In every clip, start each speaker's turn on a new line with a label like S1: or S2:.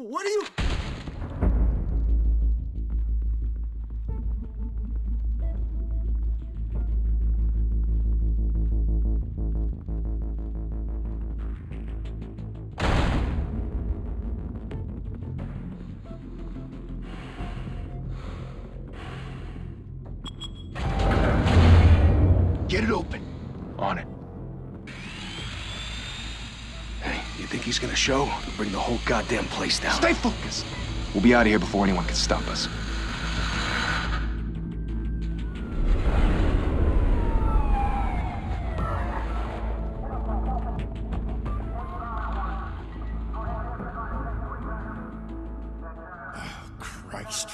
S1: What are you...
S2: Get it open.
S3: On it.
S2: Hey, you think he's gonna show? He'll bring the whole goddamn place down.
S3: Stay focused. We'll be out of here before anyone can stop us.
S1: Christ.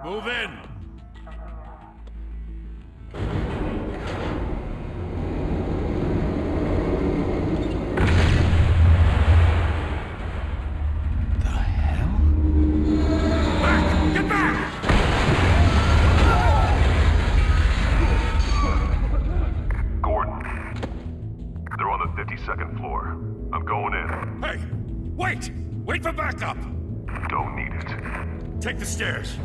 S4: Move in! Wait for backup!
S5: Don't need it.
S4: Take the stairs.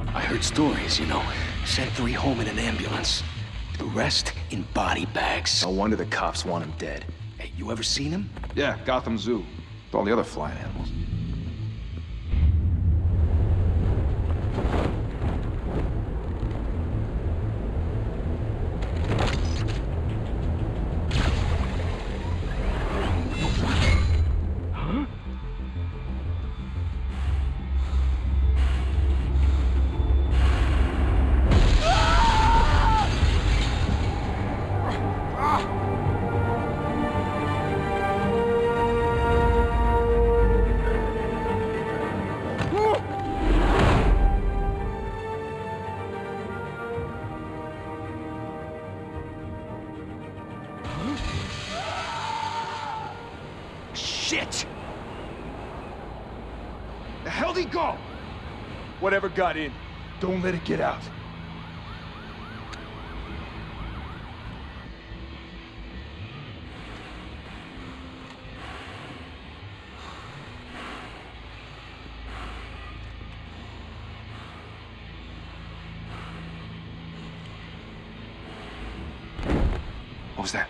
S2: I heard stories, you know. Sent 3 home in an ambulance. The rest in body bags.
S3: No wonder the cops want him dead.
S2: Hey, you ever seen him?
S3: Yeah, Gotham Zoo. With all the other flying animals.
S2: Shit!
S3: The hell'd he go? Whatever got in, don't let it get out. What was that?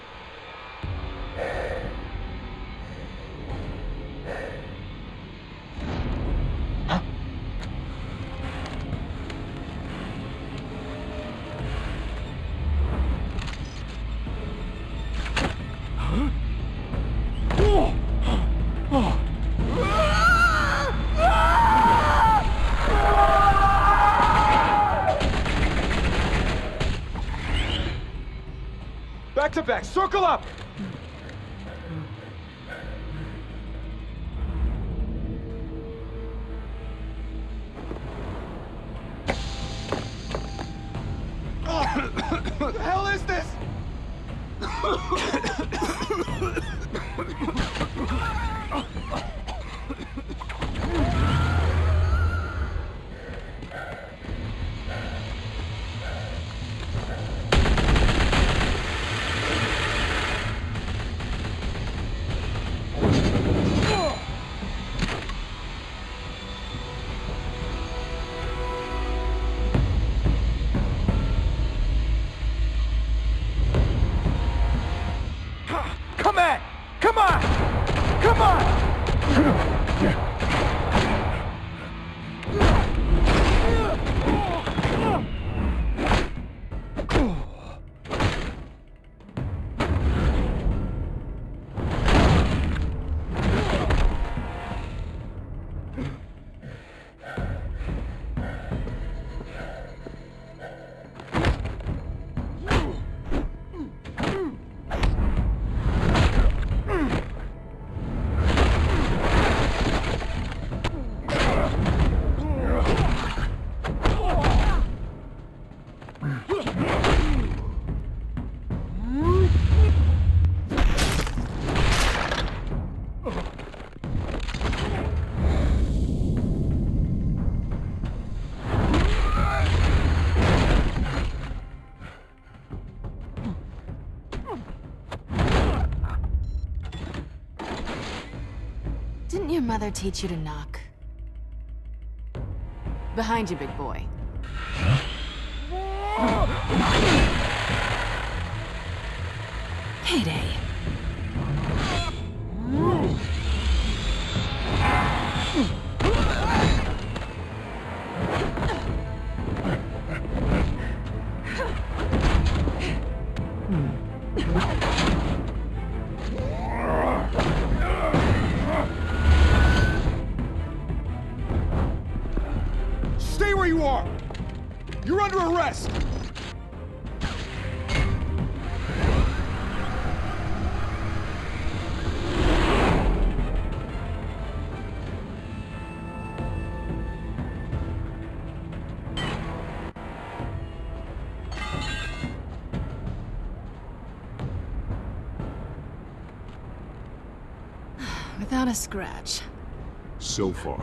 S3: Back to back, circle up! What the hell is this?
S1: mother teach you to knock? Behind you, big boy. Payday.
S3: Stay where you are! You're under arrest!
S1: Without a scratch.
S6: So far.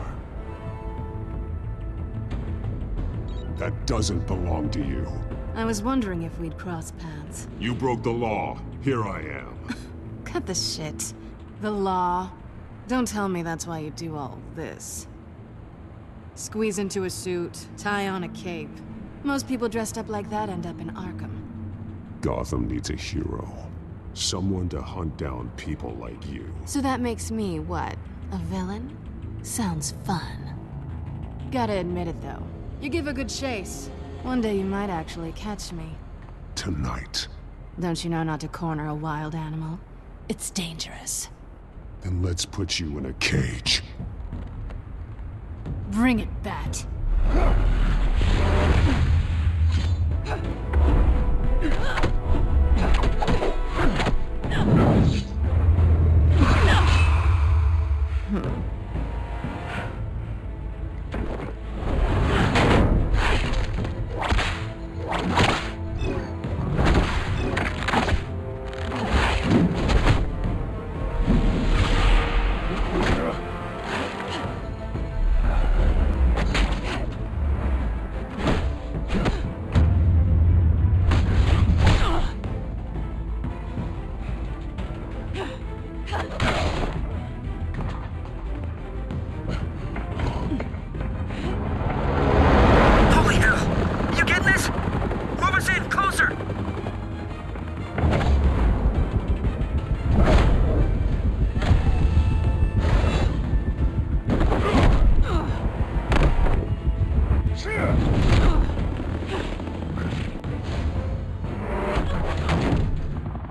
S6: That doesn't belong to you.
S1: I was wondering if we'd cross paths.
S6: You broke the law. Here I am.
S1: Cut the shit. The law. Don't tell me that's why you do all this. Squeeze into a suit, tie on a cape. Most people dressed up like that end up in Arkham.
S6: Gotham needs a hero. Someone to hunt down people like you.
S1: So that makes me, what, a villain? Sounds fun. Gotta admit it, though. You give a good chase. One day you might actually catch me.
S6: Tonight.
S1: Don't you know not to corner a wild animal? It's dangerous.
S6: Then let's put you in a cage.
S1: Bring it, Bat.
S2: Holy hell! You getting this? Move us in, closer!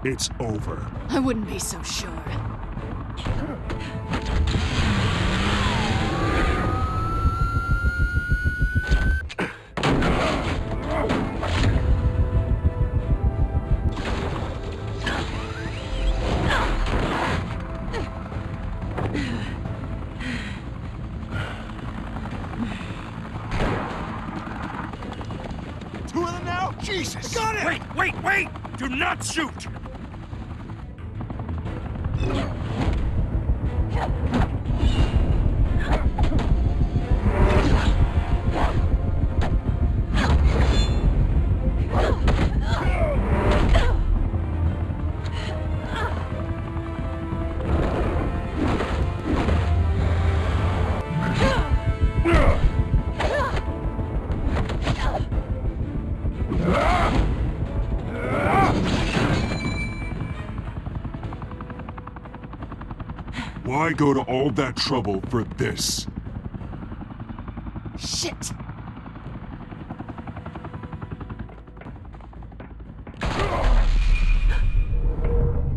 S6: It's over.
S1: I wouldn't be so sure.
S3: Two of them now? Jesus!
S4: Got it! Wait! Do not shoot!
S6: Why go to all that trouble for this?
S1: Shit!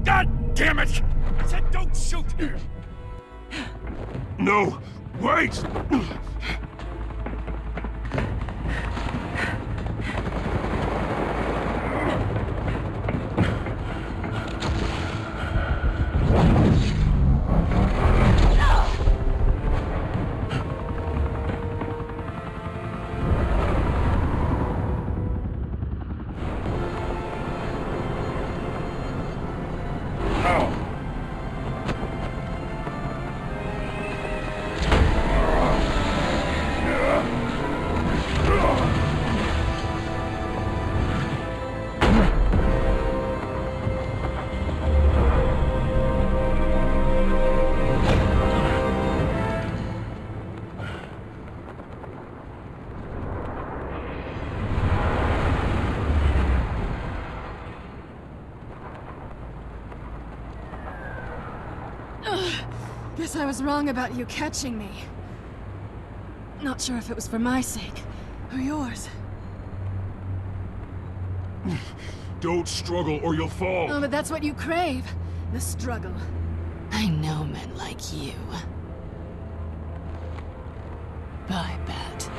S4: God damn it! I said don't shoot!
S6: No! Wait!
S1: Guess I was wrong about you catching me. Not sure if it was for my sake, or yours.
S6: Don't struggle or you'll fall.
S1: Oh, but that's what you crave. The struggle. I know men like you. Bye, Bat.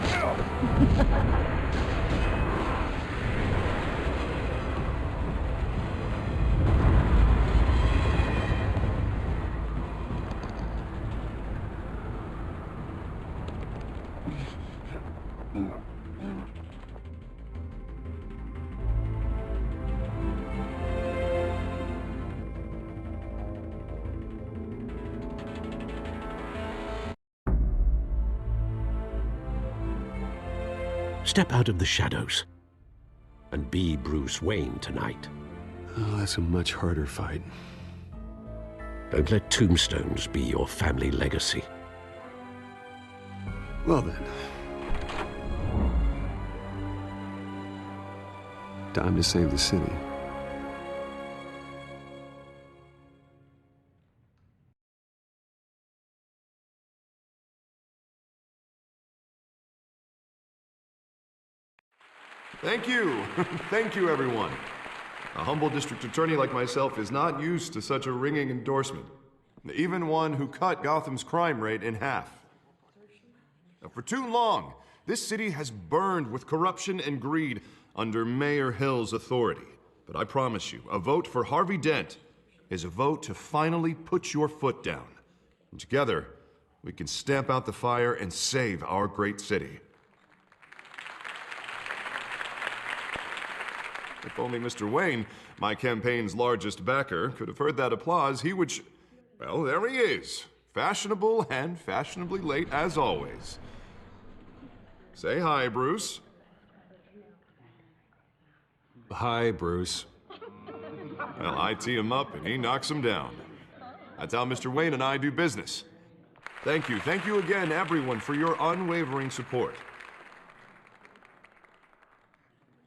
S7: Step out of the shadows and be Bruce Wayne tonight.
S6: Oh, that's a much harder fight.
S7: Don't let tombstones be your family legacy.
S6: Well then. Time to save the city.
S8: Thank you. Thank you, everyone. A humble district attorney like myself is not used to such a ringing endorsement. Even one who cut Gotham's crime rate in half. Now, for too long, this city has burned with corruption and greed under Mayor Hill's authority. But I promise you, a vote for Harvey Dent is a vote to finally put your foot down. And together, we can stamp out the fire and save our great city. If only Mr. Wayne, my campaign's largest backer, could have heard that applause, he would well, there he is. Fashionable and fashionably late as always. Say hi, Bruce.
S6: Hi, Bruce.
S8: Well, I tee him up and he knocks him down. That's how Mr. Wayne and I do business. Thank you again, everyone, for your unwavering support.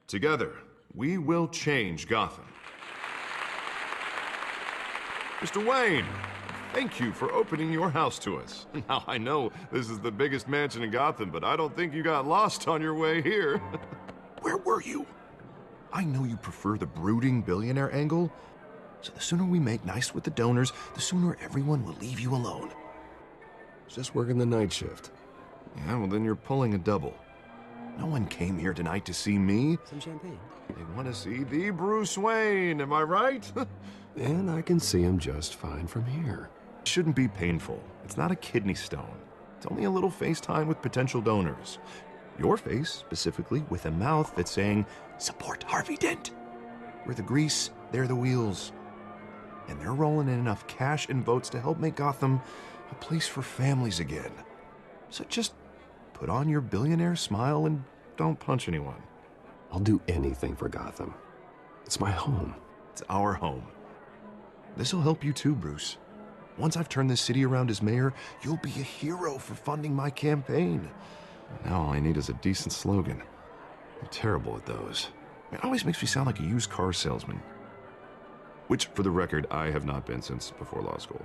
S8: Together, we will change Gotham. Mr. Wayne, thank you for opening your house to us. Now, I know this is the biggest mansion in Gotham, but I don't think you got lost on your way here. Where were you? I know you prefer the brooding billionaire angle, so the sooner we make nice with the donors, the sooner everyone will leave you alone.
S6: Just working the night shift.
S8: Yeah, well then you're pulling a double. No one came here tonight to see me.
S2: Some champagne.
S8: They want to see the Bruce Wayne, am I right?
S6: And I can see him just fine from here.
S8: It shouldn't be painful. It's not a kidney stone. It's only a little FaceTime with potential donors. Your face, specifically, with a mouth that's saying, support Harvey Dent. We're the grease, they're the wheels. And they're rolling in enough cash and votes to help make Gotham a place for families again. So just put on your billionaire smile and don't punch anyone.
S6: I'll do anything for Gotham. It's my home.
S8: It's our home. This'll help you too, Bruce. Once I've turned this city around as mayor, you'll be a hero for funding my campaign. Now all I need is a decent slogan. I'm terrible at those. It always makes me sound like a used car salesman. Which, for the record, I have not been since before law school.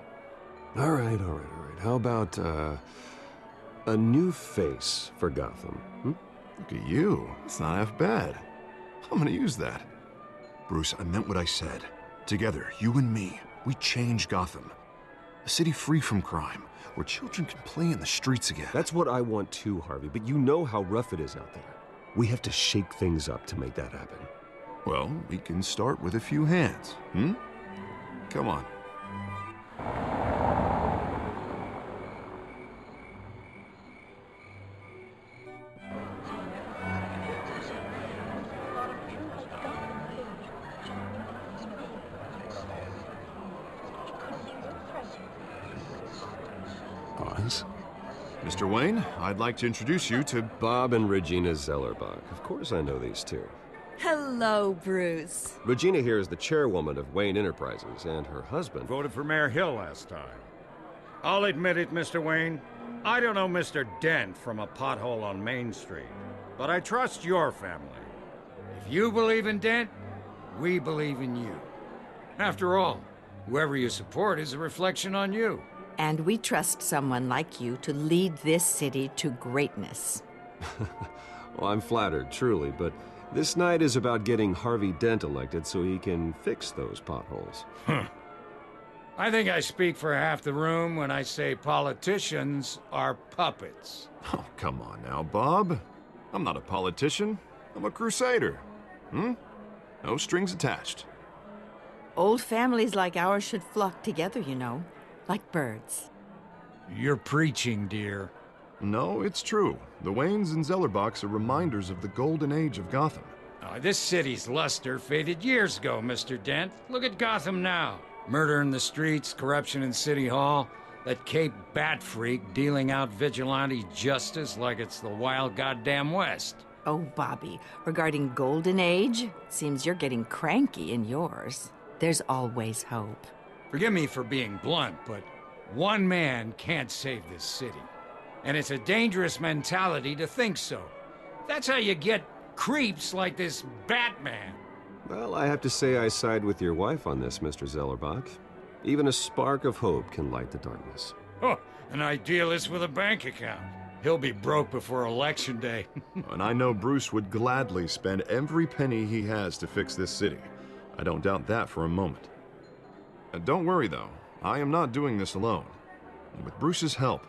S6: All right. How about, a new face for Gotham?
S8: Look at you. It's not half bad. I'm gonna use that. Bruce, I meant what I said. Together, you and me, we change Gotham. A city free from crime, where children can play in the streets again.
S6: That's what I want too, Harvey, but you know how rough it is out there. We have to shake things up to make that happen.
S8: Well, we can start with a few hands, Come on.
S6: Pause.
S8: Mr. Wayne, I'd like to introduce you to
S6: Bob and Regina Zellerbach. Of course I know these two.
S9: Hello, Bruce.
S6: Regina here is the chairwoman of Wayne Enterprises, and her husband...
S4: Voted for Mayor Hill last time. I'll admit it, Mr. Wayne. I don't know Mr. Dent from a pothole on Main Street, but I trust your family. If you believe in Dent, we believe in you. After all, whoever you support is a reflection on you.
S9: And we trust someone like you to lead this city to greatness.
S10: Well, I'm flattered, truly, but this night is about getting Harvey Dent elected so he can fix those potholes.
S4: I think I speak for half the room when I say politicians are puppets.
S8: Oh, come on now, Bob. I'm not a politician. I'm a crusader. No strings attached.
S9: Old families like ours should flock together, you know, like birds.
S4: You're preaching, dear.
S8: No, it's true. The Waynes and Zellerbachs are reminders of the golden age of Gotham.
S4: This city's luster faded years ago, Mr. Dent. Look at Gotham now. Murder in the streets, corruption in City Hall, that Cape Bat freak dealing out vigilante justice like it's the wild goddamn West.
S9: Oh, Bobby, regarding Golden Age, seems you're getting cranky in yours. There's always hope.
S4: Forgive me for being blunt, but one man can't save this city. And it's a dangerous mentality to think so. That's how you get creeps like this Batman.
S10: Well, I have to say I side with your wife on this, Mr. Zellerbach. Even a spark of hope can light the darkness.
S4: Oh, an idealist with a bank account. He'll be broke before Election Day.
S8: And I know Bruce would gladly spend every penny he has to fix this city. I don't doubt that for a moment. Don't worry, though. I am not doing this alone. With Bruce's help,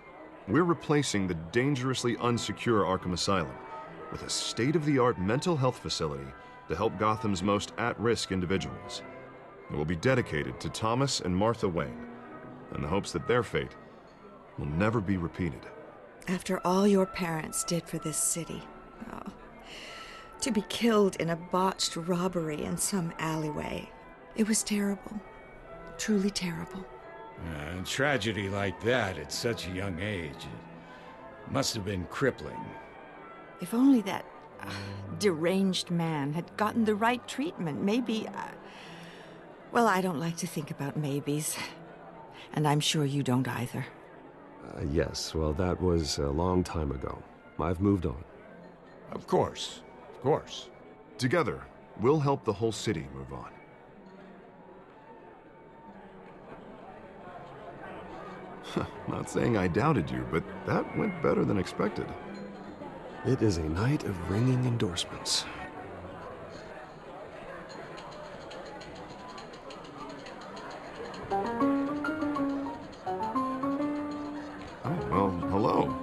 S8: we're replacing the dangerously unsecure Arkham Asylum with a state-of-the-art mental health facility to help Gotham's most at-risk individuals. It will be dedicated to Thomas and Martha Wayne, in the hopes that their fate will never be repeated.
S11: After all your parents did for this city, to be killed in a botched robbery in some alleyway, it was terrible. Truly terrible.
S4: A tragedy like that at such a young age, it must have been crippling.
S9: If only that deranged man had gotten the right treatment, maybe... Well, I don't like to think about maybes. And I'm sure you don't either.
S10: Yes, well, that was a long time ago. I've moved on.
S4: Of course. Of course.
S8: Together, we'll help the whole city move on. Not saying I doubted you, but that went better than expected.
S10: It is a night of ringing endorsements.
S8: Well, hello.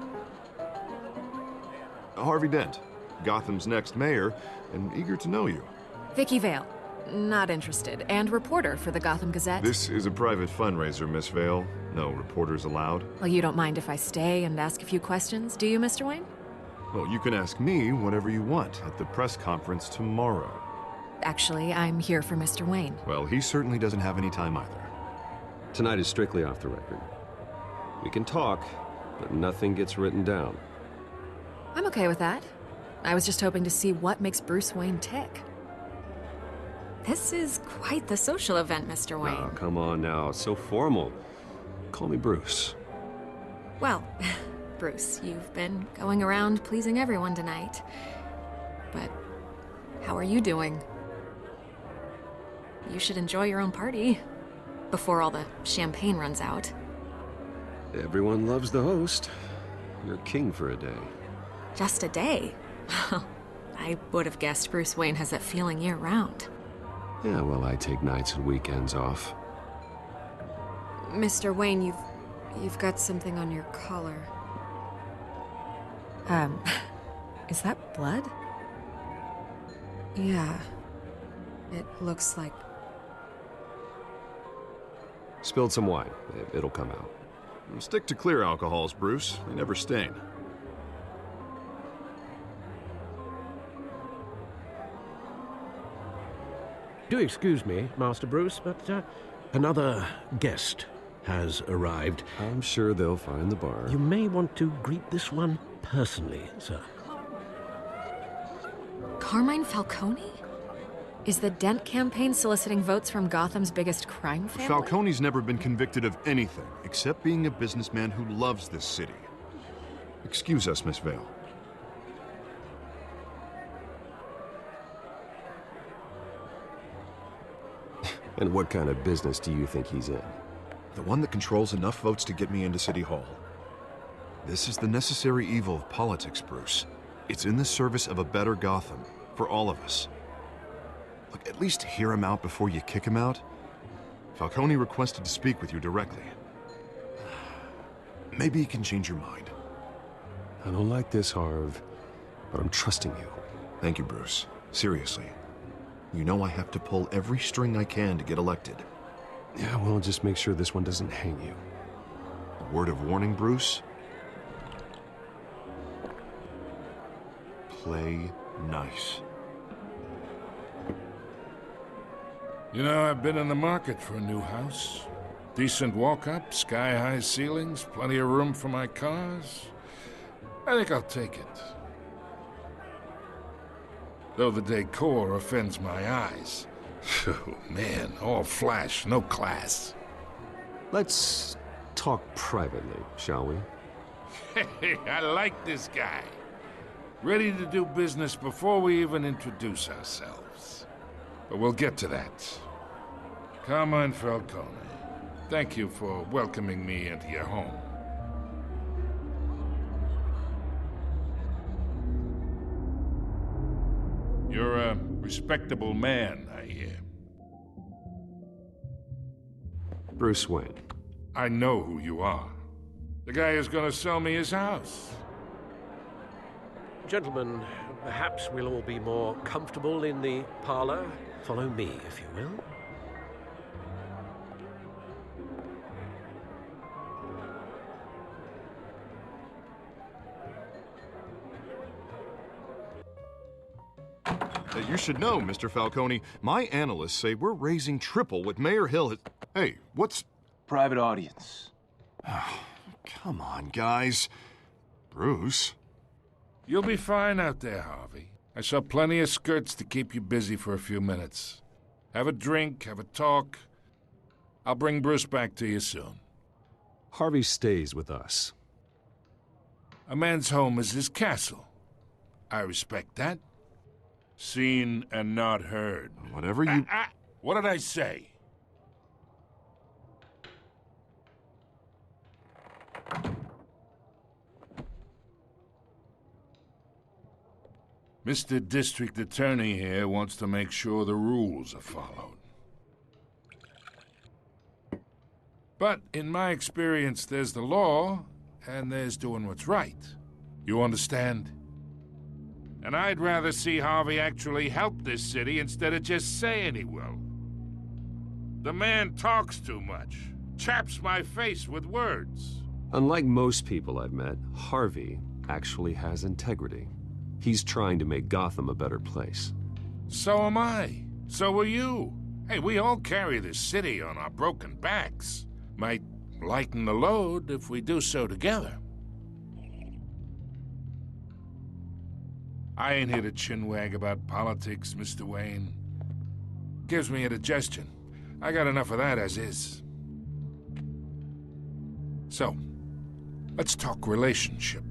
S8: Harvey Dent, Gotham's next mayor, and eager to know you.
S1: Vicky Vale. Not interested. And reporter for the Gotham Gazette.
S8: This is a private fundraiser, Miss Vale. No reporters allowed.
S1: Well, you don't mind if I stay and ask a few questions, do you, Mr. Wayne?
S8: Well, you can ask me whatever you want at the press conference tomorrow.
S1: Actually, I'm here for Mr. Wayne.
S8: Well, he certainly doesn't have any time either.
S10: Tonight is strictly off the record. We can talk, but nothing gets written down.
S1: I'm okay with that. I was just hoping to see what makes Bruce Wayne tick. This is quite the social event, Mr. Wayne.
S10: Oh, come on now. So formal. Call me Bruce.
S1: Well, Bruce, you've been going around pleasing everyone tonight. But how are you doing? You should enjoy your own party before all the champagne runs out.
S10: Everyone loves the host. You're king for a day.
S1: Just a day? I would have guessed Bruce Wayne has that feeling year-round.
S10: Yeah, well, I take nights and weekends off.
S1: Mr. Wayne, you've got something on your collar. Is that blood? Yeah. It looks like...
S10: Spilled some wine. It'll come out.
S8: Stick to clear alcohols, Bruce. They never stain.
S7: Do excuse me, Master Bruce, but another guest has arrived.
S10: I'm sure they'll find the bar.
S7: You may want to greet this one personally, sir.
S1: Carmine Falcone? Is the Dent campaign soliciting votes from Gotham's biggest crime family?
S8: Falcone's never been convicted of anything except being a businessman who loves this city. Excuse us, Miss Vale.
S10: And what kind of business do you think he's in?
S8: The one that controls enough votes to get me into City Hall. This is the necessary evil of politics, Bruce. It's in the service of a better Gotham, for all of us. Look, at least hear him out before you kick him out. Falcone requested to speak with you directly. Maybe he can change your mind.
S6: I don't like this, Harv, but I'm trusting you.
S8: Thank you, Bruce. Seriously. You know I have to pull every string I can to get elected.
S6: Yeah, well, just make sure this one doesn't hang you.
S8: A word of warning, Bruce? Play nice.
S12: You know, I've been in the market for a new house. Decent walk-up, sky-high ceilings, plenty of room for my cars. I think I'll take it. Though the decor offends my eyes. Oh, man, all flash, no class.
S10: Let's talk privately, shall we?
S12: Hey, I like this guy. Ready to do business before we even introduce ourselves. But we'll get to that. Carmine Falcone, thank you for welcoming me into your home. You're a respectable man, I hear.
S10: Bruce Wayne.
S12: I know who you are. The guy who's gonna sell me his house.
S7: Gentlemen, perhaps we'll all be more comfortable in the parlor. Follow me, if you will.
S8: You should know, Mr. Falcone, my analysts say we're raising triple what Mayor Hill has... Hey, what's...
S2: Private audience.
S8: Come on, guys. Bruce?
S12: You'll be fine out there, Harvey. I saw plenty of skirts to keep you busy for a few minutes. Have a drink, have a talk. I'll bring Bruce back to you soon.
S10: Harvey stays with us.
S12: A man's home is his castle. I respect that. Seen and not heard.
S8: Whatever you...
S12: What did I say? Mr. District Attorney here wants to make sure the rules are followed. But in my experience, there's the law, and there's doing what's right. You understand? And I'd rather see Harvey actually help this city instead of just saying he will. The man talks too much, chaps my face with words.
S10: Unlike most people I've met, Harvey actually has integrity. He's trying to make Gotham a better place.
S12: So am I. So are you. Hey, we all carry this city on our broken backs. Might lighten the load if we do so together. I ain't here to chinwag about politics, Mr. Wayne. Gives me indigestion. I got enough of that as is. So, let's talk relationship.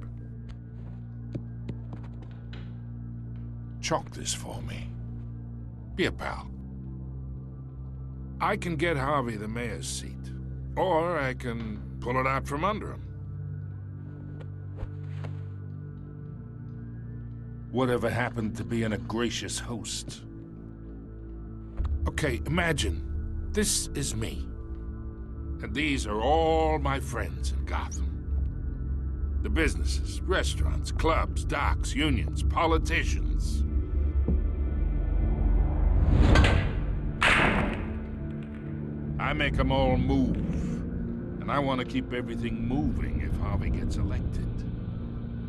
S12: Chalk this for me. Be a pal. I can get Harvey the mayor's seat, or I can pull it out from under him. Whatever happened to being a gracious host? Okay, imagine, this is me. And these are all my friends in Gotham. The businesses, restaurants, clubs, docks, unions, politicians. I make them all move. And I want to keep everything moving if Harvey gets elected.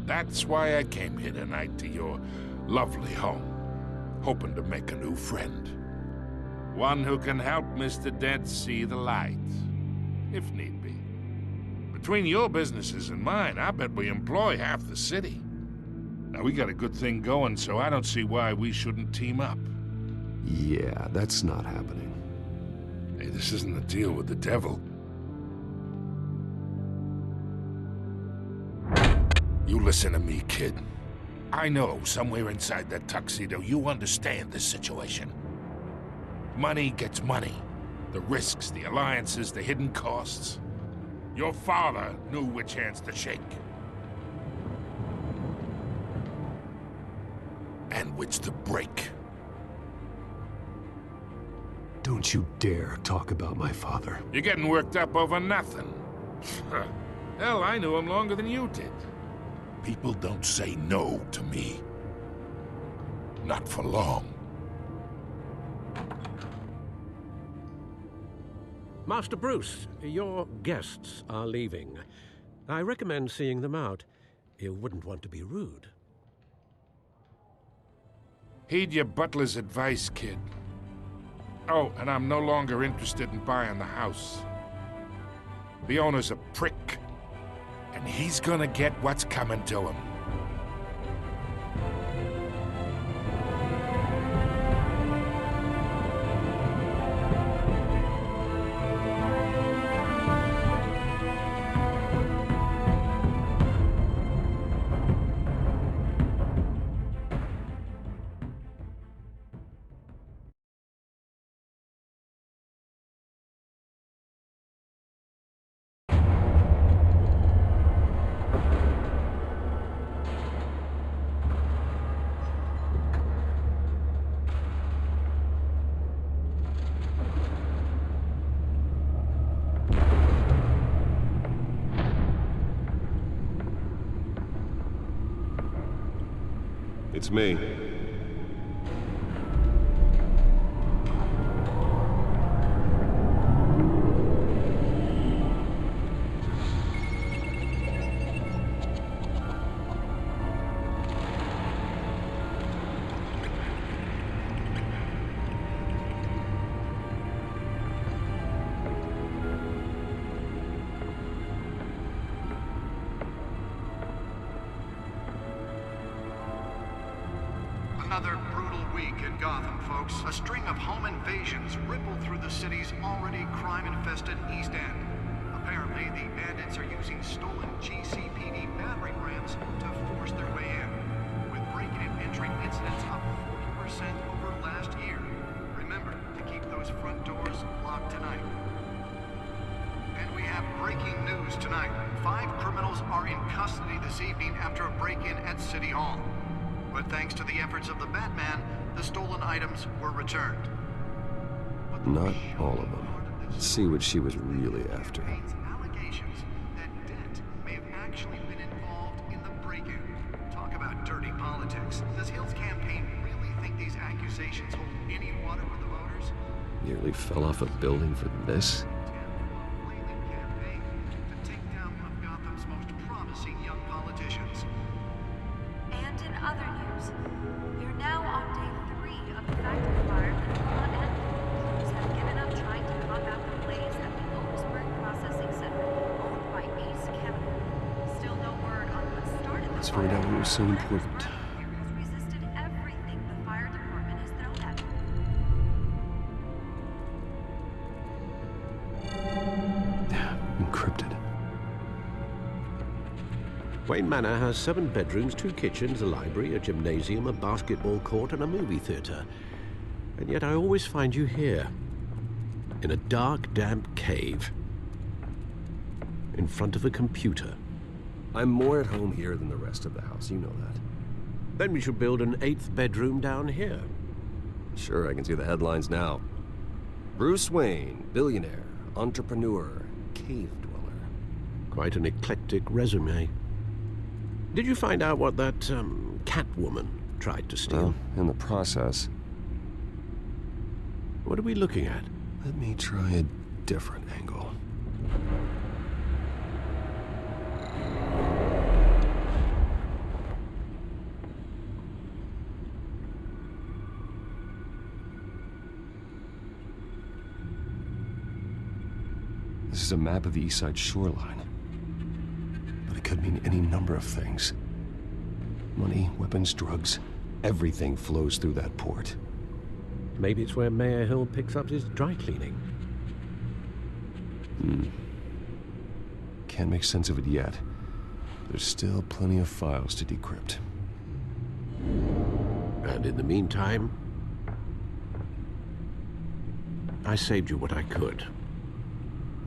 S12: That's why I came here tonight to your lovely home, hoping to make a new friend. One who can help Mr. Dent see the light, if need be. Between your businesses and mine, I bet we employ half the city. Now, we got a good thing going, so I don't see why we shouldn't team up.
S10: Yeah, that's not happening.
S12: Hey, this isn't a deal with the devil. You listen to me, kid. I know somewhere inside that tuxedo you understand this situation. Money gets money. The risks, the alliances, the hidden costs. Your father knew which hands to shake. And which to break.
S6: Don't you dare talk about my father.
S12: You're getting worked up over nothing. Hell, I knew him longer than you did. People don't say no to me. Not for long.
S7: Master Bruce, your guests are leaving. I recommend seeing them out. You wouldn't want to be rude.
S12: Heed your butler's advice, kid. Oh, and I'm no longer interested in buying the house. The owner's a prick, and he's gonna get what's coming to him.
S6: It's me.
S8: Another brutal week in Gotham, folks. A string of home invasions rippled through the city's already crime-infested East End. Apparently, the bandits are using stolen GCPD battering rams to force their way in, with breaking and entering incidents up 40% over last year. Remember to keep those front doors locked tonight. And we have breaking news tonight. 5 criminals are in custody this evening after a break-in at City Hall. But thanks to the efforts of the Batman, the stolen items were returned.
S10: Not all of them. Let's see what she was really after.
S8: Allegations that Dent may have actually been involved in the break-in. Talk about dirty politics. Does Hill's campaign really think these accusations hold any water with the voters?
S10: Nearly fell off a building for this?
S8: Campaign to take down one of Gotham's most promising young politicians.
S13: And in other news, we're now on day 3 of the factory fire that Law and crews have given up trying to combat the blaze at the Otisburg Processing Center, owned by Ace Chemical. Still no word on what started the
S10: Let's
S13: fire.
S10: find out what was so important.
S13: Has resisted everything the fire department has thrown at it.
S10: Encrypted.
S7: Wayne Manor has 7 bedrooms, 2 kitchens, a library, a gymnasium, a basketball court, and a movie theater. And yet I always find you here, in a dark, damp cave, in front of a computer.
S10: I'm more at home here than the rest of the house, you know that.
S7: Then we should build an 8th bedroom down here.
S10: Sure, I can see the headlines now. Bruce Wayne, billionaire, entrepreneur, cave dweller.
S7: Quite an eclectic resume. Did you find out what that, Catwoman tried to steal?
S10: Well, in the process.
S7: What are we looking at?
S10: Let me try a different angle. This is a map of the East Side shoreline. But it could mean any number of things. Money, weapons, drugs, everything flows through that port.
S7: Maybe it's where Mayor Hill picks up his dry cleaning.
S10: Can't make sense of it yet. There's still plenty of files to decrypt.
S7: And in the meantime... I saved you what I could.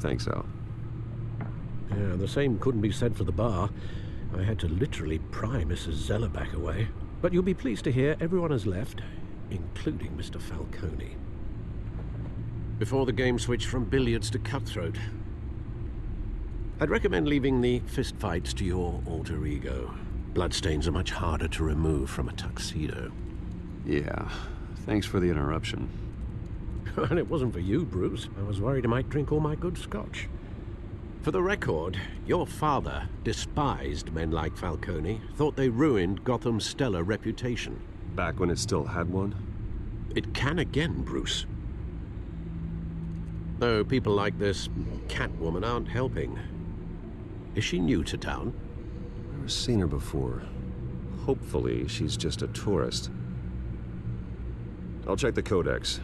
S10: Thanks, Al.
S7: Yeah, the same couldn't be said for the bar. I had to literally pry Mrs. Zellerback away. But you'll be pleased to hear everyone has left, including Mr. Falcone. Before the game switched from billiards to cutthroat. I'd recommend leaving the fistfights to your alter ego. Bloodstains are much harder to remove from a tuxedo.
S10: Yeah, thanks for the interruption.
S7: And it wasn't for you, Bruce. I was worried I might drink all my good scotch. For the record, your father despised men like Falcone, thought they ruined Gotham's stellar reputation.
S10: Back when it still had one?
S7: It can again, Bruce. Though people like this Catwoman aren't helping. Is she new to town?
S10: Never seen her before. Hopefully, she's just a tourist. I'll check the codex.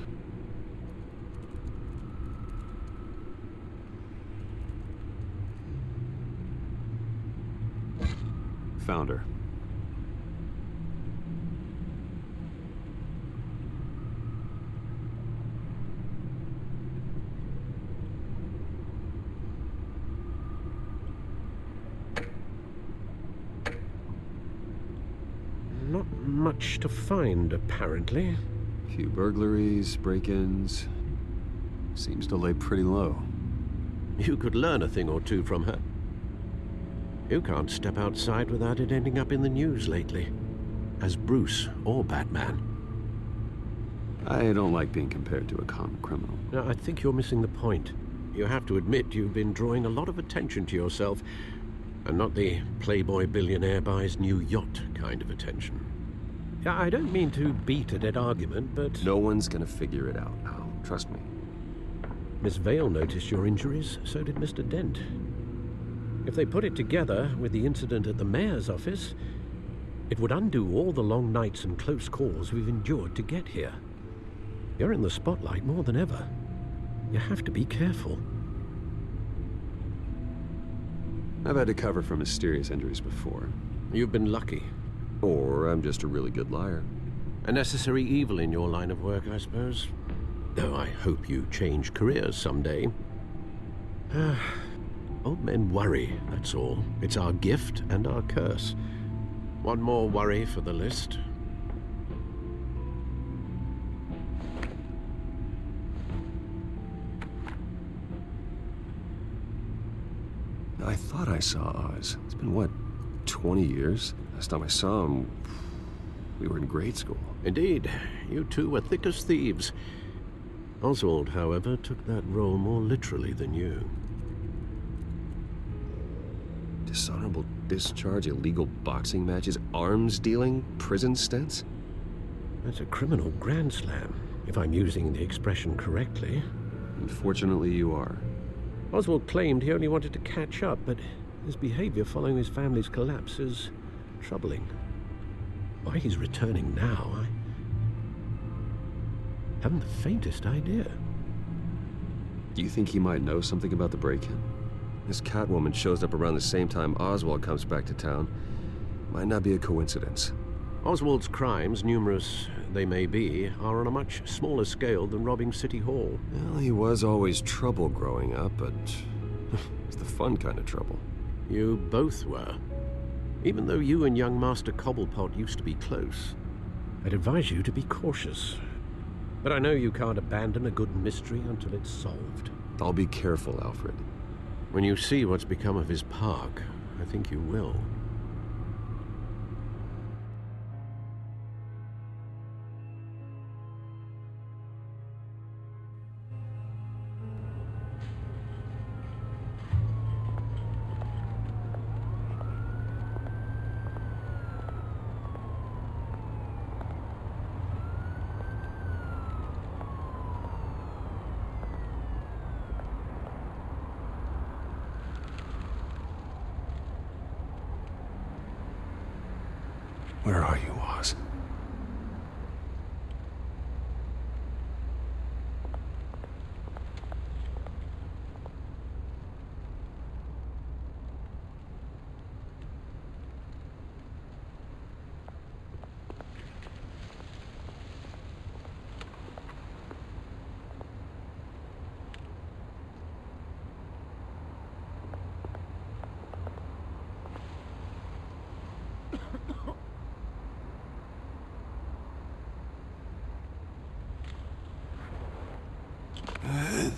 S10: Found her.
S7: Not much to find, apparently.
S10: Few burglaries, break-ins. Seems to lay pretty low.
S7: You could learn a thing or two from her. You can't step outside without it ending up in the news lately. As Bruce or Batman.
S10: I don't like being compared to a common criminal.
S7: No, I think you're missing the point. You have to admit you've been drawing a lot of attention to yourself, and not the playboy billionaire buys new yacht kind of attention. Yeah, I don't mean to beat a dead argument, but...
S10: No one's gonna figure it out, Al. Trust me.
S7: Miss Vale noticed your injuries, so did Mr. Dent. If they put it together with the incident at the mayor's office, it would undo all the long nights and close calls we've endured to get here. You're in the spotlight more than ever. You have to be careful.
S10: I've had to cover for mysterious injuries before.
S7: You've been lucky.
S10: Or I'm just a really good liar.
S7: A necessary evil in your line of work, I suppose. Though I hope you change careers someday. Old men worry, that's all. It's our gift and our curse. One more worry for the list.
S10: I thought I saw Oz. It's been, what, 20 years? Last time I saw him, we were in grade school.
S7: Indeed. You two were thick as thieves. Oswald, however, took that role more literally than you.
S10: Dishonorable discharge, illegal boxing matches, arms dealing, prison stints?
S7: That's a criminal grand slam, if I'm using the expression correctly.
S10: Unfortunately, you are.
S7: Oswald claimed he only wanted to catch up, but his behavior following his family's collapse is troubling. Why he's returning now, I haven't the faintest idea.
S10: Do you think he might know something about the break-in? This Catwoman shows up around the same time Oswald comes back to town. Might not be a coincidence.
S7: Oswald's crimes, numerous they may be, are on a much smaller scale than robbing City Hall.
S10: Well, he was always trouble growing up, but it's the fun kind of trouble.
S7: You both were. Even though you and young Master Cobblepot used to be close. I'd advise you to be cautious. But I know you can't abandon a good mystery until it's solved.
S10: I'll be careful, Alfred.
S7: When you see what's become of his park, I think you will.
S10: Where are you, Oz?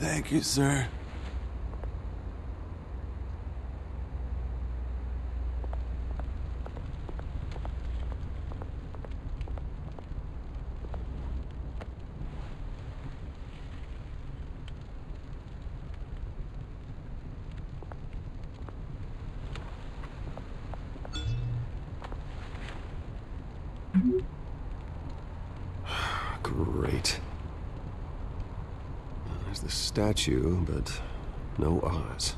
S14: Thank you, sir.
S10: Great. There's the statue, but no Oz.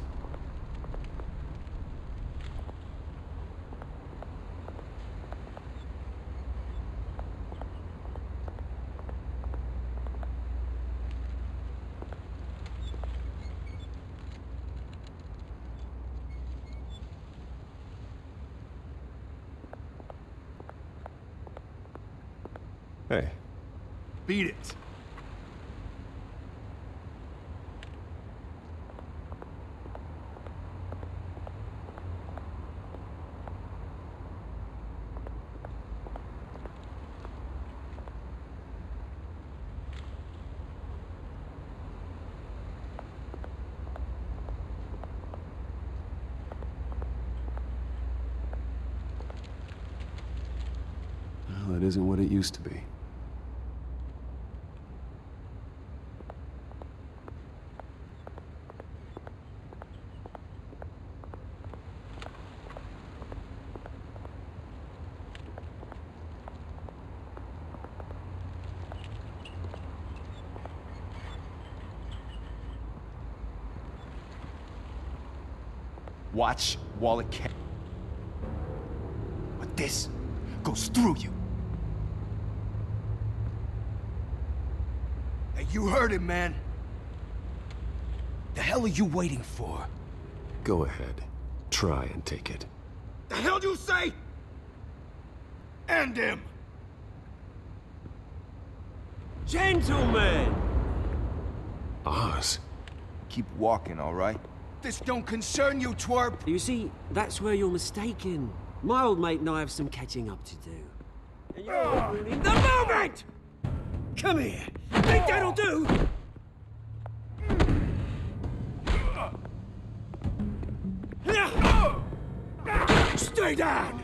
S10: Hey.
S3: Beat it.
S10: Well, that isn't what it used to be.
S3: Watch while it can. But this goes through you. Hey, you heard it, man. The hell are you waiting for?
S10: Go ahead. Try and take it.
S3: The hell do you say? End him!
S15: Gentlemen!
S10: Oz.
S3: Keep walking, all right? This don't concern you, twerp!
S15: You see, that's where you're mistaken. My old mate and I have some catching up to do. And you're ruining the moment! Come here! Think that'll do? Stay down!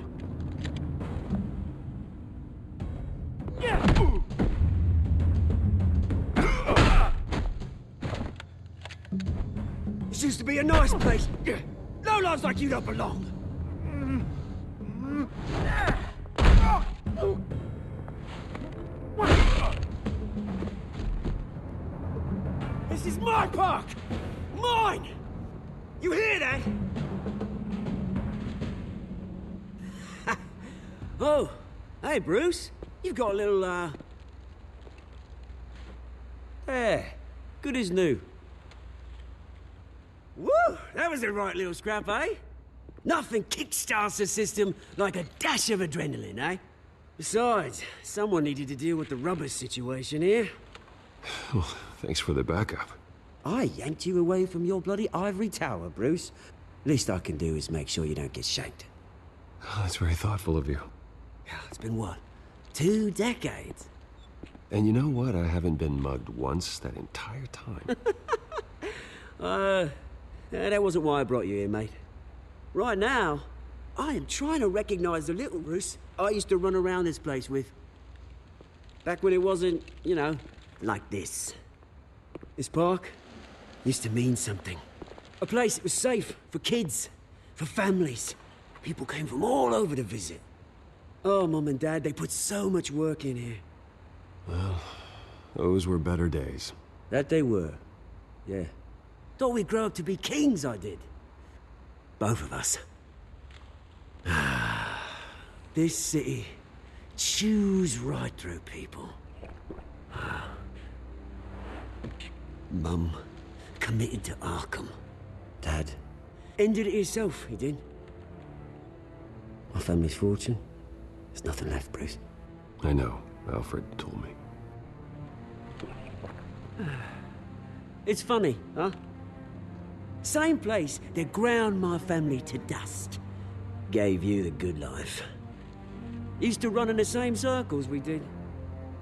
S15: This used to be a nice place. No lives like you don't belong. This is my park! Mine! You hear that? Oh, hey, Bruce. You've got a little, There. Good as new. Woo! That was a right little scrap, eh? Nothing kickstarts the system like a dash of adrenaline, eh? Besides, someone needed to deal with the rubber situation here.
S10: Well, thanks for the backup.
S15: I yanked you away from your bloody ivory tower, Bruce. Least I can do is make sure you don't get shanked.
S10: Oh, that's very thoughtful of you.
S15: It's been what? 2 decades?
S10: And you know what? I haven't been mugged once that entire time.
S15: That wasn't why I brought you here, mate. Right now, I am trying to recognize the little Bruce I used to run around this place with. Back when it wasn't, you know, like this. This park used to mean something. A place that was safe for kids, for families. People came from all over to visit. Oh, Mum and Dad, they put so much work in here.
S10: Well, those were better days.
S15: That they were, yeah. Thought we'd grow up to be kings, I did. Both of us. This city chews right through people. Mum committed to Arkham. Dad ended it himself, he did. My family's fortune, there's nothing left, Bruce.
S10: I know. Alfred told me.
S15: It's funny, huh? Same place that ground my family to dust. Gave you the good life. Used to run in the same circles we did.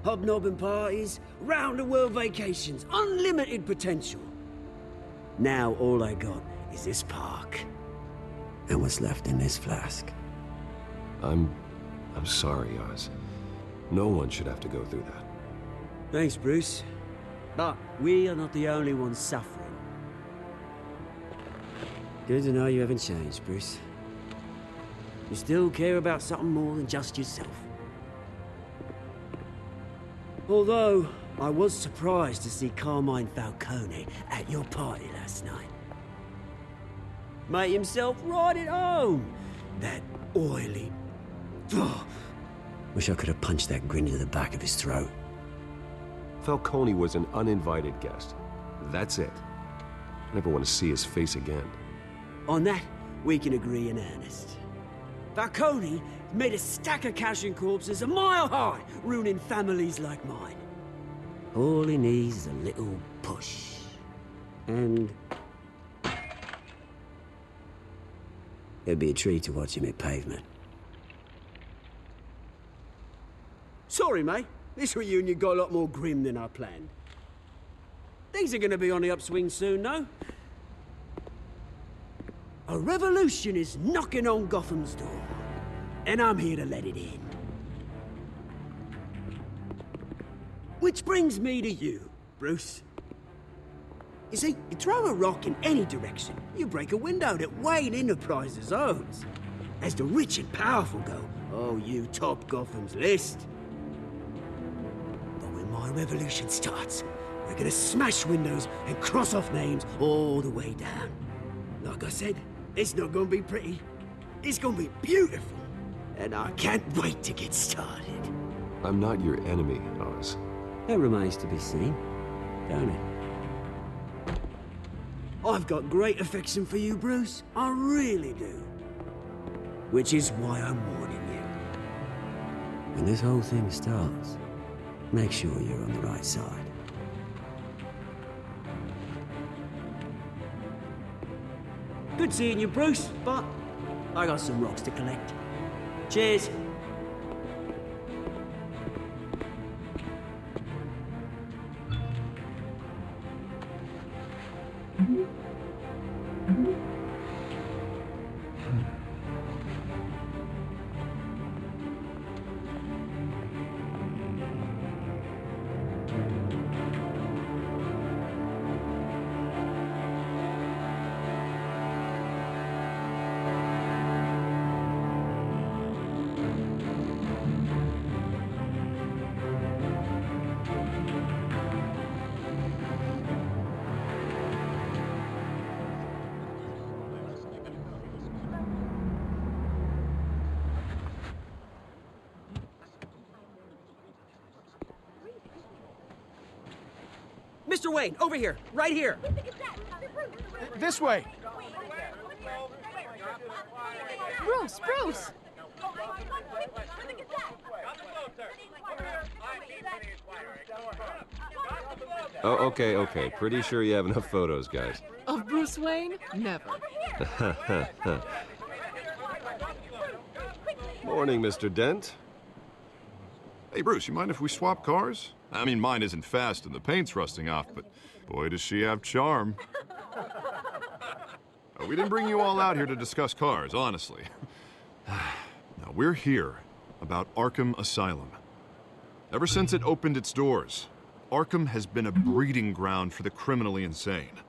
S15: Hobnobbing parties, round-the-world vacations, unlimited potential. Now all I got is this park. And what's left in this flask.
S10: I'm sorry, Oz. No one should have to go through that.
S15: Thanks, Bruce. But we are not the only ones suffering. Good to know you haven't changed, Bruce. You still care about something more than just yourself. Although, I was surprised to see Carmine Falcone at your party last night. Made himself right at home. That oily... Ugh. Wish I could have punched that grin into the back of his throat.
S10: Falcone was an uninvited guest. That's it. I never want to see his face again.
S15: On that, we can agree in earnest. Falcone made a stack of cash and corpses a mile high, ruining families like mine. All he needs is a little push. And... it'd be a treat to watch him hit pavement. Sorry, mate. This reunion got a lot more grim than I planned. Things are gonna be on the upswing soon, no? A revolution is knocking on Gotham's door, and I'm here to let it in. Which brings me to you, Bruce. You see, you throw a rock in any direction, you break a window that Wayne Enterprises owns. As the rich and powerful go, oh, you top Gotham's list. But when my revolution starts, we're gonna smash windows and cross off names all the way down. Like I said, it's not gonna be pretty. It's gonna be beautiful. And I can't wait to get started.
S10: I'm not your enemy, Oz.
S15: That remains to be seen, don't it? I've got great affection for you, Bruce. I really do. Which is why I'm warning you. When this whole thing starts, make sure you're on the right side. Good seeing you, Bruce, but I got some rocks to collect. Cheers. Mr. Wayne, over here, right here.
S3: This way.
S1: Bruce!
S10: Oh, okay. Pretty sure you have enough photos, guys.
S1: Of Bruce Wayne? Never.
S10: Morning, Mr. Dent.
S8: Hey, Bruce, you mind if we swap cars? I mean, mine isn't fast and the paint's rusting off, but boy, does she have charm. We didn't bring you all out here to discuss cars, honestly. Now, we're here about Arkham Asylum. Ever since it opened its doors, Arkham has been a breeding ground for the criminally insane.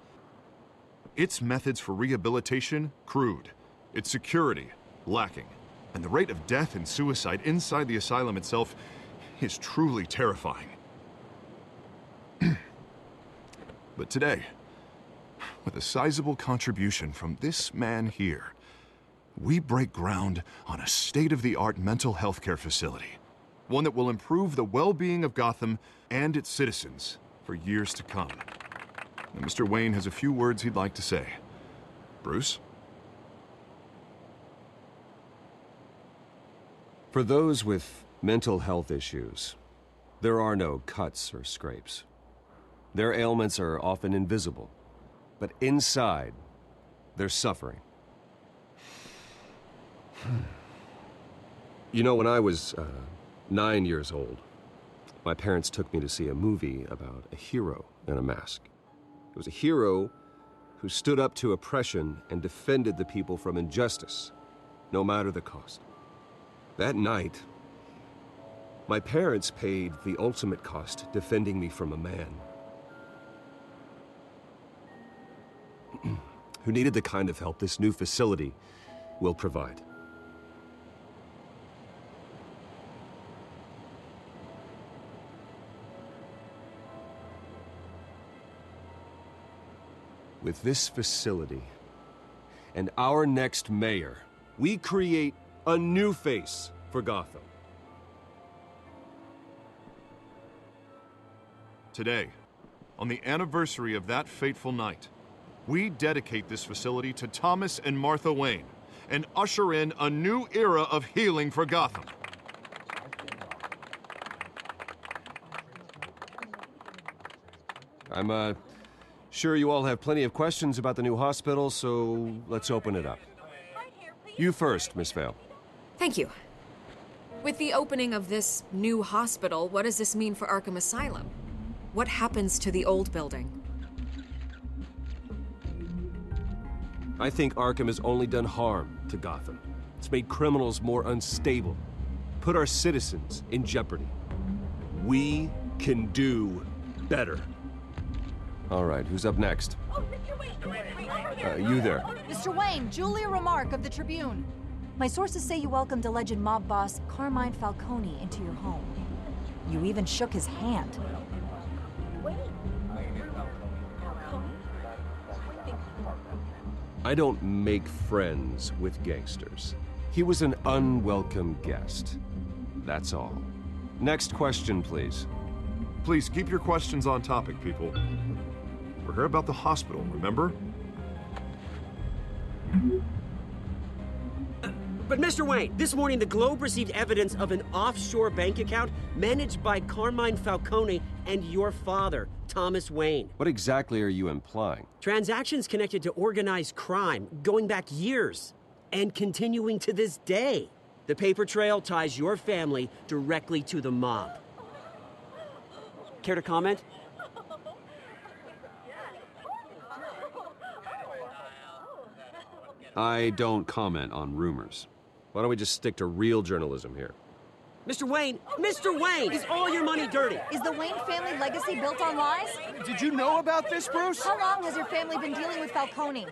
S8: Its methods for rehabilitation, crude. Its security, lacking. And the rate of death and suicide inside the asylum itself is truly terrifying. But today, with a sizable contribution from this man here, we break ground on a state-of-the-art mental health care facility. One that will improve the well-being of Gotham and its citizens for years to come. And Mr. Wayne has a few words he'd like to say. Bruce?
S10: For those with mental health issues, there are no cuts or scrapes. Their ailments are often invisible, but inside, they're suffering. You know, when I was 9 years old, my parents took me to see a movie about a hero in a mask. It was a hero who stood up to oppression and defended the people from injustice, no matter the cost. That night, my parents paid the ultimate cost defending me from a man who needed the kind of help this new facility will provide. With this facility and our next mayor, we create a new face for Gotham.
S8: Today, on the anniversary of that fateful night, we dedicate this facility to Thomas and Martha Wayne and usher in a new era of healing for Gotham.
S10: I'm, sure you all have plenty of questions about the new hospital, so let's open it up. You first, Miss Vale.
S14: Thank you. With the opening of this new hospital, what does this mean for Arkham Asylum? What happens to the old building?
S10: I think Arkham has only done harm to Gotham. It's made criminals more unstable, put our citizens in jeopardy. We can do better. All right, who's up next? You there.
S16: Mr. Wayne, Julia Remark of the Tribune. My sources say you welcomed alleged mob boss Carmine Falcone into your home. You even shook his hand.
S10: I don't make friends with gangsters. He was an unwelcome guest. That's all. Next question, please.
S8: Please keep your questions on topic, people. We're here about the hospital, remember?
S15: But Mr. Wayne, this morning the Globe received evidence of an offshore bank account managed by Carmine Falcone and your father, Thomas Wayne.
S10: What exactly are you implying?
S15: Transactions connected to organized crime going back years and continuing to this day. The paper trail ties your family directly to the mob. Care to comment?
S10: I don't comment on rumors. Why don't we just stick to real journalism here?
S15: Mr. Wayne, is all your money dirty?
S16: Is the Wayne family legacy built on lies?
S3: Did you know about this, Bruce?
S16: How long has your family been dealing with Falcone?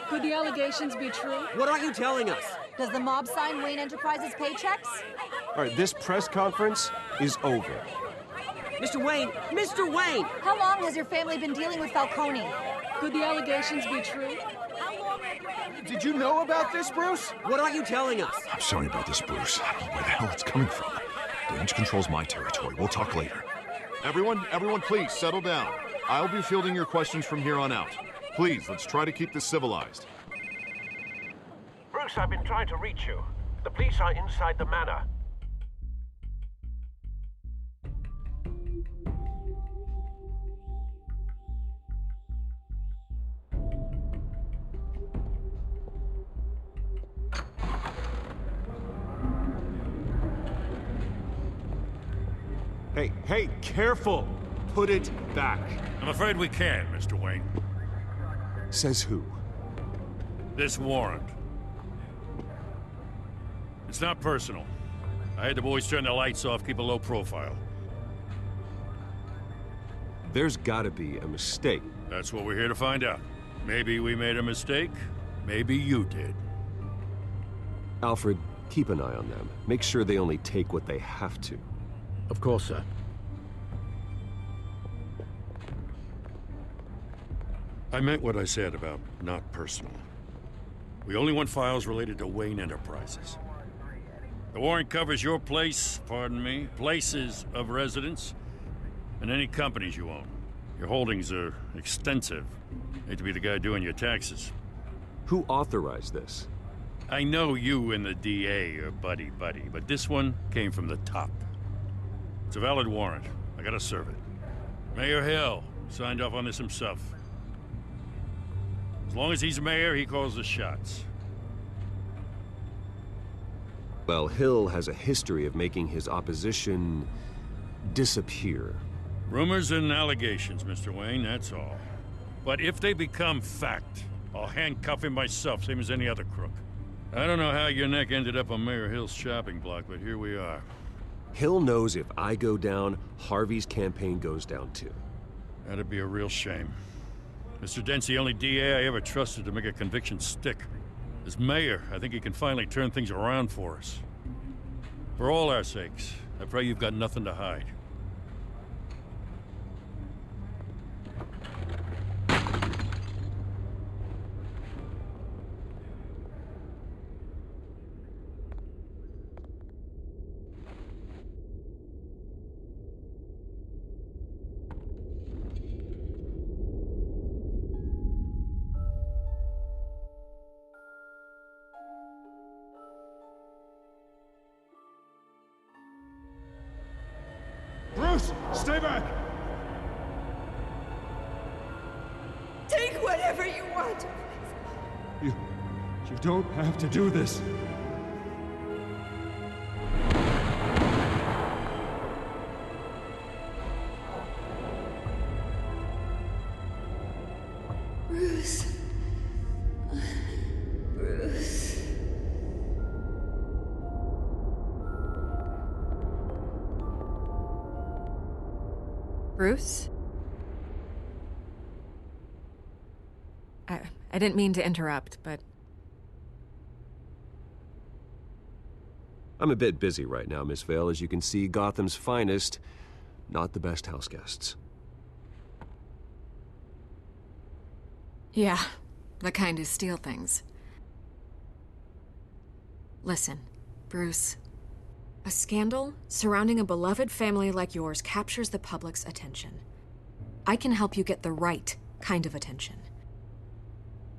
S14: Could the allegations be true?
S15: What aren't you telling us?
S16: Does the mob sign Wayne Enterprises paychecks?
S10: All right, this press conference is over.
S15: Mr. Wayne!
S16: How long has your family been dealing with Falcone?
S14: Could the allegations be true?
S3: Did you know about this, Bruce?
S15: What aren't you telling us?
S8: I'm sorry about this, Bruce. I don't know where the hell it's coming from. Damage control's my territory. We'll talk later. Everyone, please settle down. I'll be fielding your questions from here on out. Please, let's try to keep this civilized.
S7: Bruce, I've been trying to reach you. The police are inside the manor.
S6: Hey, careful! Put it back.
S4: I'm afraid we can't, Mr. Wayne.
S10: Says who?
S4: This warrant. It's not personal. I had the boys turn the lights off, keep a low profile.
S10: There's gotta be a mistake.
S4: That's what we're here to find out. Maybe we made a mistake. Maybe you did.
S10: Alfred, keep an eye on them. Make sure they only take what they have to.
S7: Of course, sir.
S4: I meant what I said about not personal. We only want files related to Wayne Enterprises. The warrant covers your place, pardon me, places of residence, and any companies you own. Your holdings are extensive. Hate to be the guy doing your taxes.
S10: Who authorized this?
S4: I know you and the DA are buddy-buddy, but this one came from the top. It's a valid warrant. I gotta serve it. Mayor Hill signed off on this himself. As long as he's mayor, he calls the shots.
S10: Well, Hill has a history of making his opposition disappear.
S4: Rumors and allegations, Mr. Wayne, that's all.
S12: But if they become fact, I'll handcuff him myself, same as any other crook. I don't know how your neck ended up on Mayor Hill's shopping block, but here we are.
S10: Hill knows if I go down, Harvey's campaign goes down too.
S12: That'd be a real shame. Mr. Dent's the only DA I ever trusted to make a conviction stick. As mayor, I think he can finally turn things around for us. For all our sakes, I pray you've got nothing to hide.
S3: Bruce, stay back!
S11: Take whatever you want.
S3: You don't have to do this.
S11: Bruce. Bruce.
S14: Bruce? I didn't mean to interrupt, but...
S10: I'm a bit busy right now, Miss Vale. As you can see, Gotham's finest, not the best house guests.
S14: Yeah, the kind who steal things. Listen, Bruce. A scandal surrounding a beloved family like yours captures the public's attention. I can help you get the right kind of attention.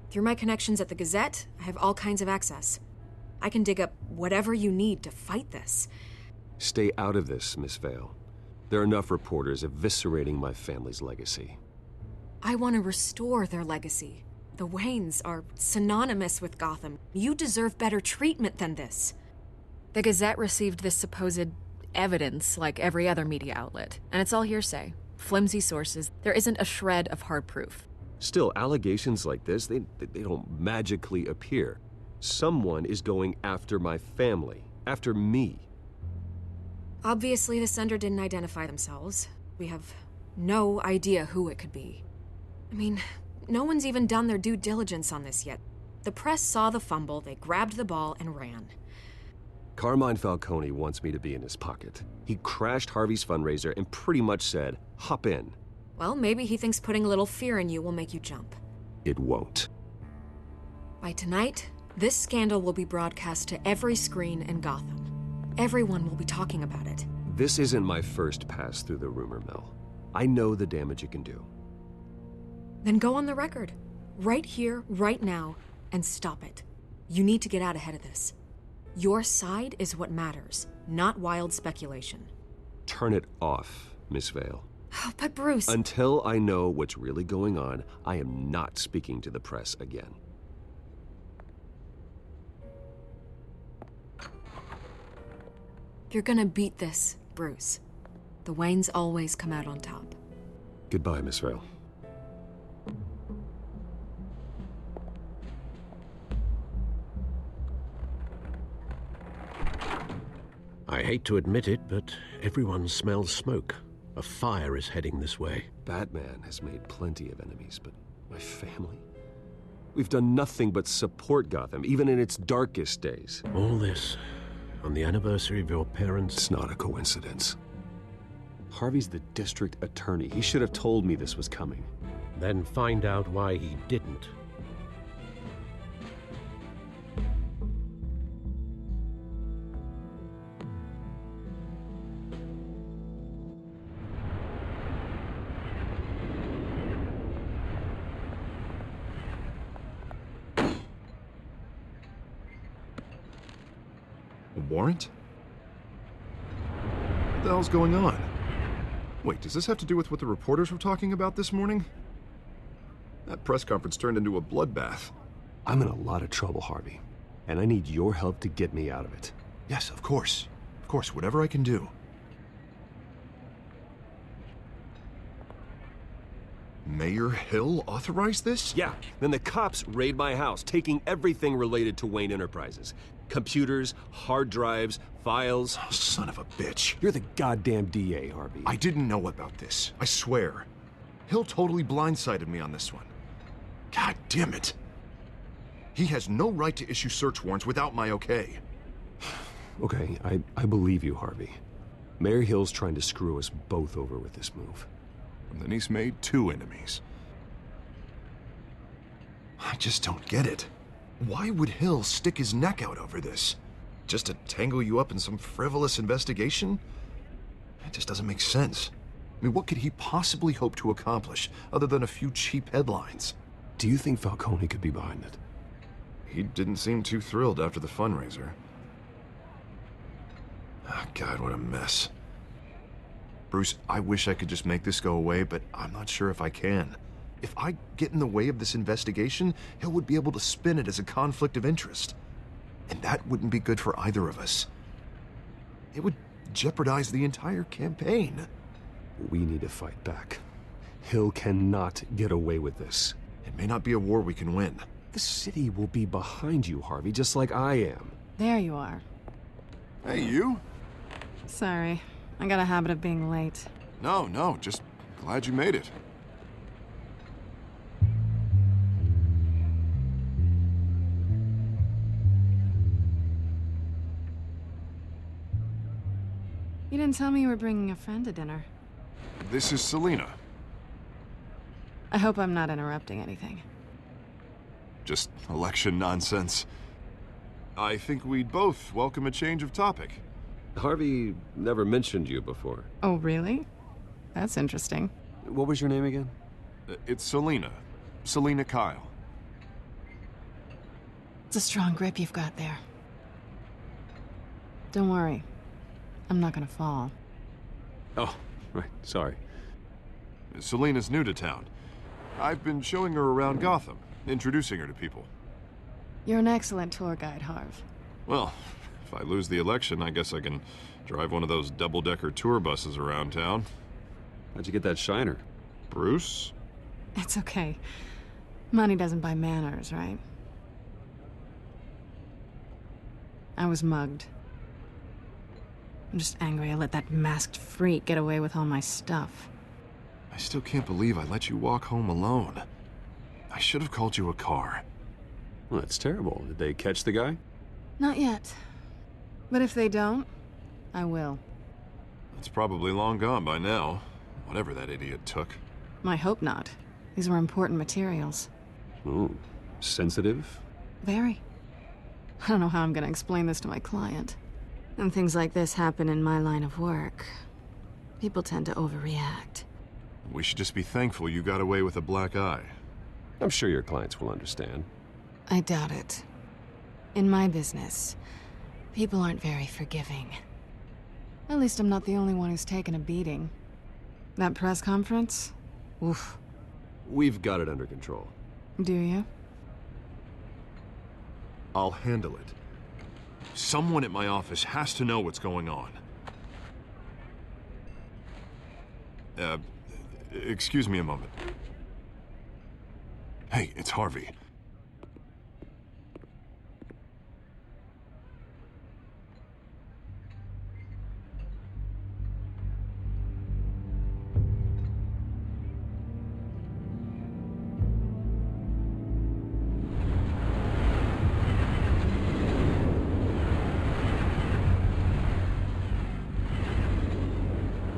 S14: Through my connections at the Gazette, I have all kinds of access. I can dig up whatever you need to fight this.
S10: Stay out of this, Miss Vale. There are enough reporters eviscerating my family's legacy.
S14: I want to restore their legacy. The Waynes are synonymous with Gotham. You deserve better treatment than this. The Gazette received this supposed evidence like every other media outlet, and it's all hearsay. Flimsy sources. There isn't a shred of hard proof.
S10: Still, allegations like this, they don't magically appear. Someone is going after my family, after me.
S14: Obviously, the sender didn't identify themselves. We have no idea who it could be. I mean, no one's even done their due diligence on this yet. The press saw the fumble, they grabbed the ball and ran.
S10: Carmine Falcone wants me to be in his pocket. He crashed Harvey's fundraiser and pretty much said, hop in.
S14: Well, maybe he thinks putting a little fear in you will make you jump.
S10: It won't.
S14: By tonight, this scandal will be broadcast to every screen in Gotham. Everyone will be talking about it.
S10: This isn't my first pass through the rumor mill. I know the damage it can do.
S14: Then go on the record. Right here, right now, and stop it. You need to get out ahead of this. Your side is what matters, not wild speculation.
S10: Turn it off, Miss Vale.
S14: Oh, but Bruce...
S10: Until I know what's really going on, I am not speaking to the press again.
S14: You're gonna beat this, Bruce. The Waynes always come out on top.
S10: Goodbye, Miss Vale.
S7: I hate to admit it, but everyone smells smoke. A fire is heading this way.
S10: Batman has made plenty of enemies, but my family? We've done nothing but support Gotham, even in its darkest days.
S7: All this on the anniversary of your parents?
S10: It's not a coincidence. Harvey's the district attorney. He should have told me this was coming.
S7: Then find out why he didn't.
S8: Warrant? What the hell's going on? Wait, does this have to do with what the reporters were talking about this morning? That press conference turned into a bloodbath.
S10: I'm in a lot of trouble, Harvey, and I need your help to get me out of it.
S8: Yes, of course. Of course, whatever I can do. Mayor Hill authorized this?
S10: Yeah, then the cops raid my house, taking everything related to Wayne Enterprises. Computers, hard drives, files.
S8: Oh, son of a bitch.
S10: You're the goddamn DA, Harvey.
S8: I didn't know about this. I swear. Hill totally blindsided me on this one. God damn it. He has no right to issue search warrants without my okay.
S10: Okay, I believe you, Harvey. Mayor Hill's trying to screw us both over with this move.
S8: And then he's made 2 enemies. I just don't get it. Why would Hill stick his neck out over this? Just to tangle you up in some frivolous investigation? It just doesn't make sense. I mean, what could he possibly hope to accomplish other than a few cheap headlines?
S10: Do you think Falcone could be behind it?
S8: He didn't seem too thrilled after the fundraiser. Oh, God, what a mess. Bruce, I wish I could just make this go away, but I'm not sure if I can. If I get in the way of this investigation, Hill would be able to spin it as a conflict of interest. And that wouldn't be good for either of us. It would jeopardize the entire campaign.
S10: We need to fight back. Hill cannot get away with this.
S8: It may not be a war we can win.
S10: The city will be behind you, Harvey, just like I am.
S1: There you are.
S8: Hey, you?
S1: Sorry. I got a habit of being late.
S8: No, just glad you made it.
S1: You didn't tell me you were bringing a friend to dinner.
S8: This is Selina.
S1: I hope I'm not interrupting anything.
S8: Just election nonsense. I think we'd both welcome a change of topic.
S10: Harvey never mentioned you before.
S1: Oh, really? That's interesting.
S10: What was your name again?
S8: It's Selina. Selina Kyle.
S1: It's a strong grip you've got there. Don't worry. I'm not gonna fall.
S10: Oh, right. Sorry.
S8: Selina's new to town. I've been showing her around Gotham, introducing her to people.
S1: You're an excellent tour guide, Harv.
S8: Well, if I lose the election, I guess I can drive one of those double-decker tour buses around town.
S10: How'd you get that shiner?
S8: Bruce?
S1: It's okay. Money doesn't buy manners, right? I was mugged. I'm just angry I let that masked freak get away with all my stuff.
S8: I still can't believe I let you walk home alone. I should have called you a car.
S10: Well, that's terrible. Did they catch the guy?
S1: Not yet. But if they don't, I will.
S8: It's probably long gone by now, whatever that idiot took.
S1: I hope not. These were important materials.
S10: Ooh, sensitive?
S1: Very. I don't know how I'm gonna explain this to my client. And things like this happen in my line of work. People tend to overreact.
S8: We should just be thankful you got away with a black eye.
S10: I'm sure your clients will understand.
S1: I doubt it. In my business, people aren't very forgiving. At least I'm not the only one who's taken a beating. That press conference? Oof.
S10: We've got it under control.
S1: Do you?
S8: I'll handle it. Someone at my office has to know what's going on. Excuse me a moment. Hey, it's Harvey.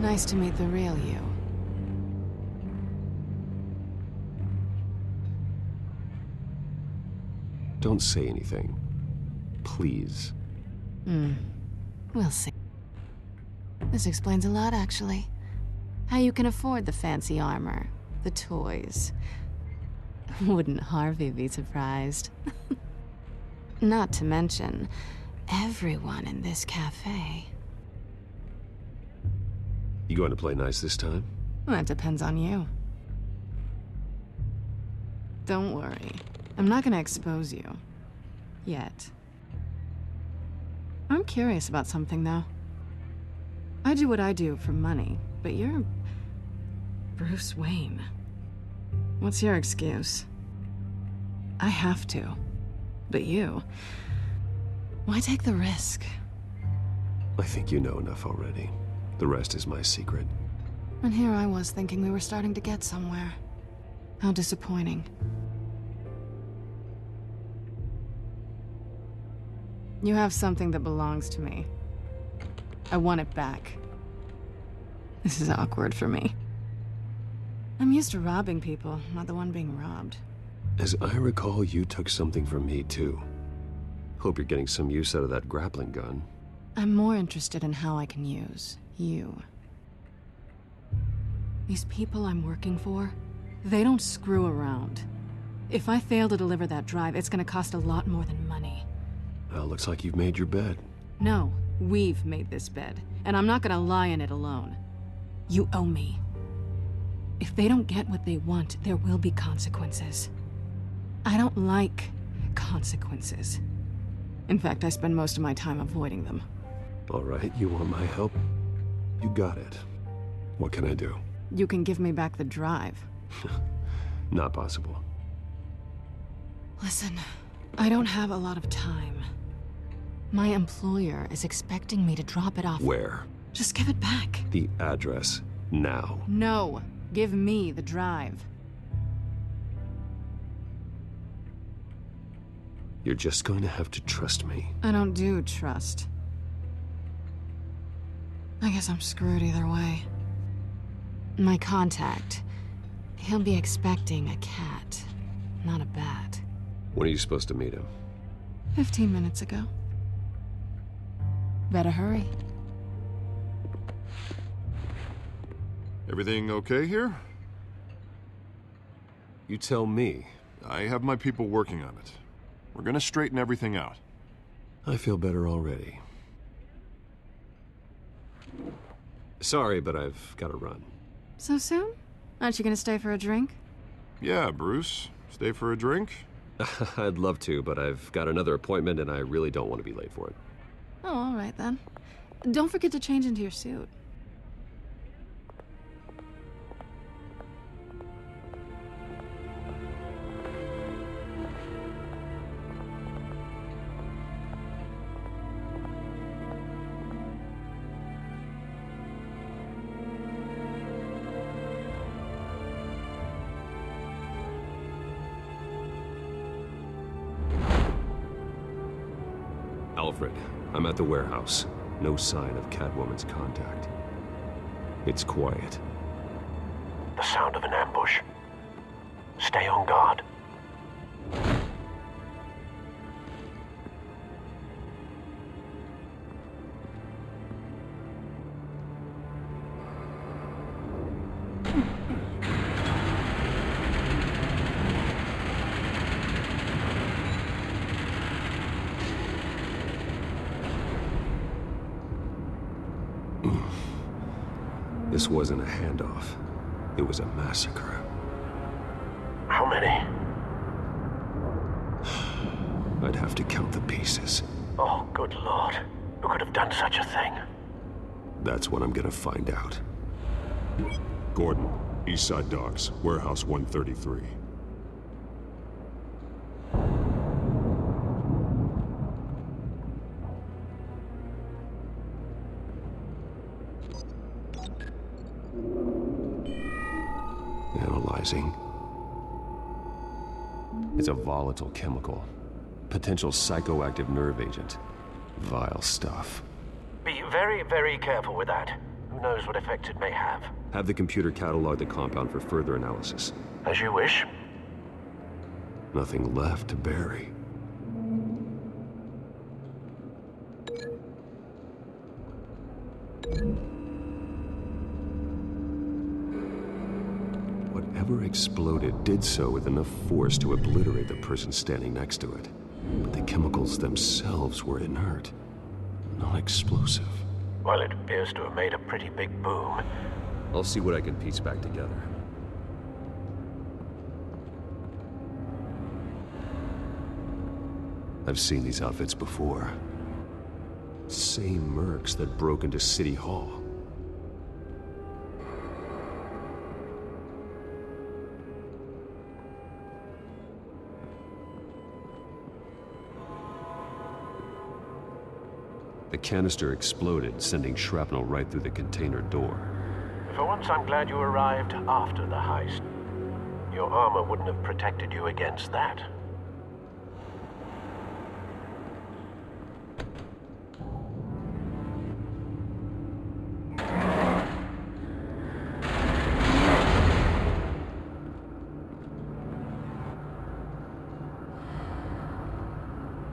S1: Nice to meet the real you.
S10: Don't say anything. Please.
S1: We'll see. This explains a lot, actually. How you can afford the fancy armor, the toys. Wouldn't Harvey be surprised? Not to mention, everyone in this cafe.
S10: You going to play nice this time?
S1: Well, that depends on you. Don't worry. I'm not gonna expose you. Yet. I'm curious about something, though. I do what I do for money, but you're Bruce Wayne. What's your excuse? I have to. But you... why take the risk?
S10: I think you know enough already. The rest is my secret.
S1: And here I was thinking we were starting to get somewhere. How disappointing. You have something that belongs to me. I want it back. This is awkward for me. I'm used to robbing people, not the one being robbed.
S10: As I recall, you took something from me, too. Hope you're getting some use out of that grappling gun.
S1: I'm more interested in how I can use you. These people I'm working for, they don't screw around. If I fail to deliver that drive, it's gonna cost a lot more than money.
S10: Well, looks like you've made your bed.
S1: No, we've made this bed, and I'm not gonna lie in it alone. You owe me. If they don't get what they want, there will be consequences. I don't like consequences. In fact, I spend most of my time avoiding them.
S10: All right, you want my help? You got it. What can I do?
S1: You can give me back the drive.
S10: Not possible.
S1: Listen, I don't have a lot of time. My employer is expecting me to drop it off.
S10: Where?
S1: Just give it back.
S10: The address, now.
S1: No, give me the drive.
S10: You're just going to have to trust me.
S1: I don't do trust. I guess I'm screwed either way. My contact, he'll be expecting a cat, not a bat.
S10: When are you supposed to meet him?
S1: 15 minutes ago. Better hurry.
S8: Everything okay here?
S10: You tell me.
S8: I have my people working on it. We're gonna straighten everything out.
S10: I feel better already. Sorry, but I've got to run.
S1: So soon? Aren't you gonna stay for a drink?
S8: Yeah, Bruce. Stay for a drink?
S10: I'd love to, but I've got another appointment and I really don't want to be late for it.
S1: Oh, all right then. Don't forget to change into your suit.
S10: Alfred, I'm at the warehouse. No sign of Catwoman's contact. It's quiet.
S7: The sound of an ambush. Stay on guard.
S10: This wasn't a handoff. It was a massacre.
S7: How many?
S10: I'd have to count the pieces.
S7: Oh, good Lord. Who could have done such a thing?
S10: That's what I'm gonna find out.
S6: Gordon, Eastside Docks, Warehouse 133.
S10: Analyzing. It's a volatile chemical. Potential psychoactive nerve agent. Vile stuff.
S7: Be very, very careful with that. Who knows what effect it may have.
S10: Have the computer catalog the compound for further analysis.
S7: As you wish.
S10: Nothing left to bury. Whatever exploded did so with enough force to obliterate the person standing next to it. But the chemicals themselves were inert, not explosive.
S7: Well, it appears to have made a pretty big boom.
S10: I'll see what I can piece back together. I've seen these outfits before. Same mercs that broke into City Hall. The canister exploded, sending shrapnel right through the container door.
S7: For once, I'm glad you arrived after the heist. Your armor wouldn't have protected you against that.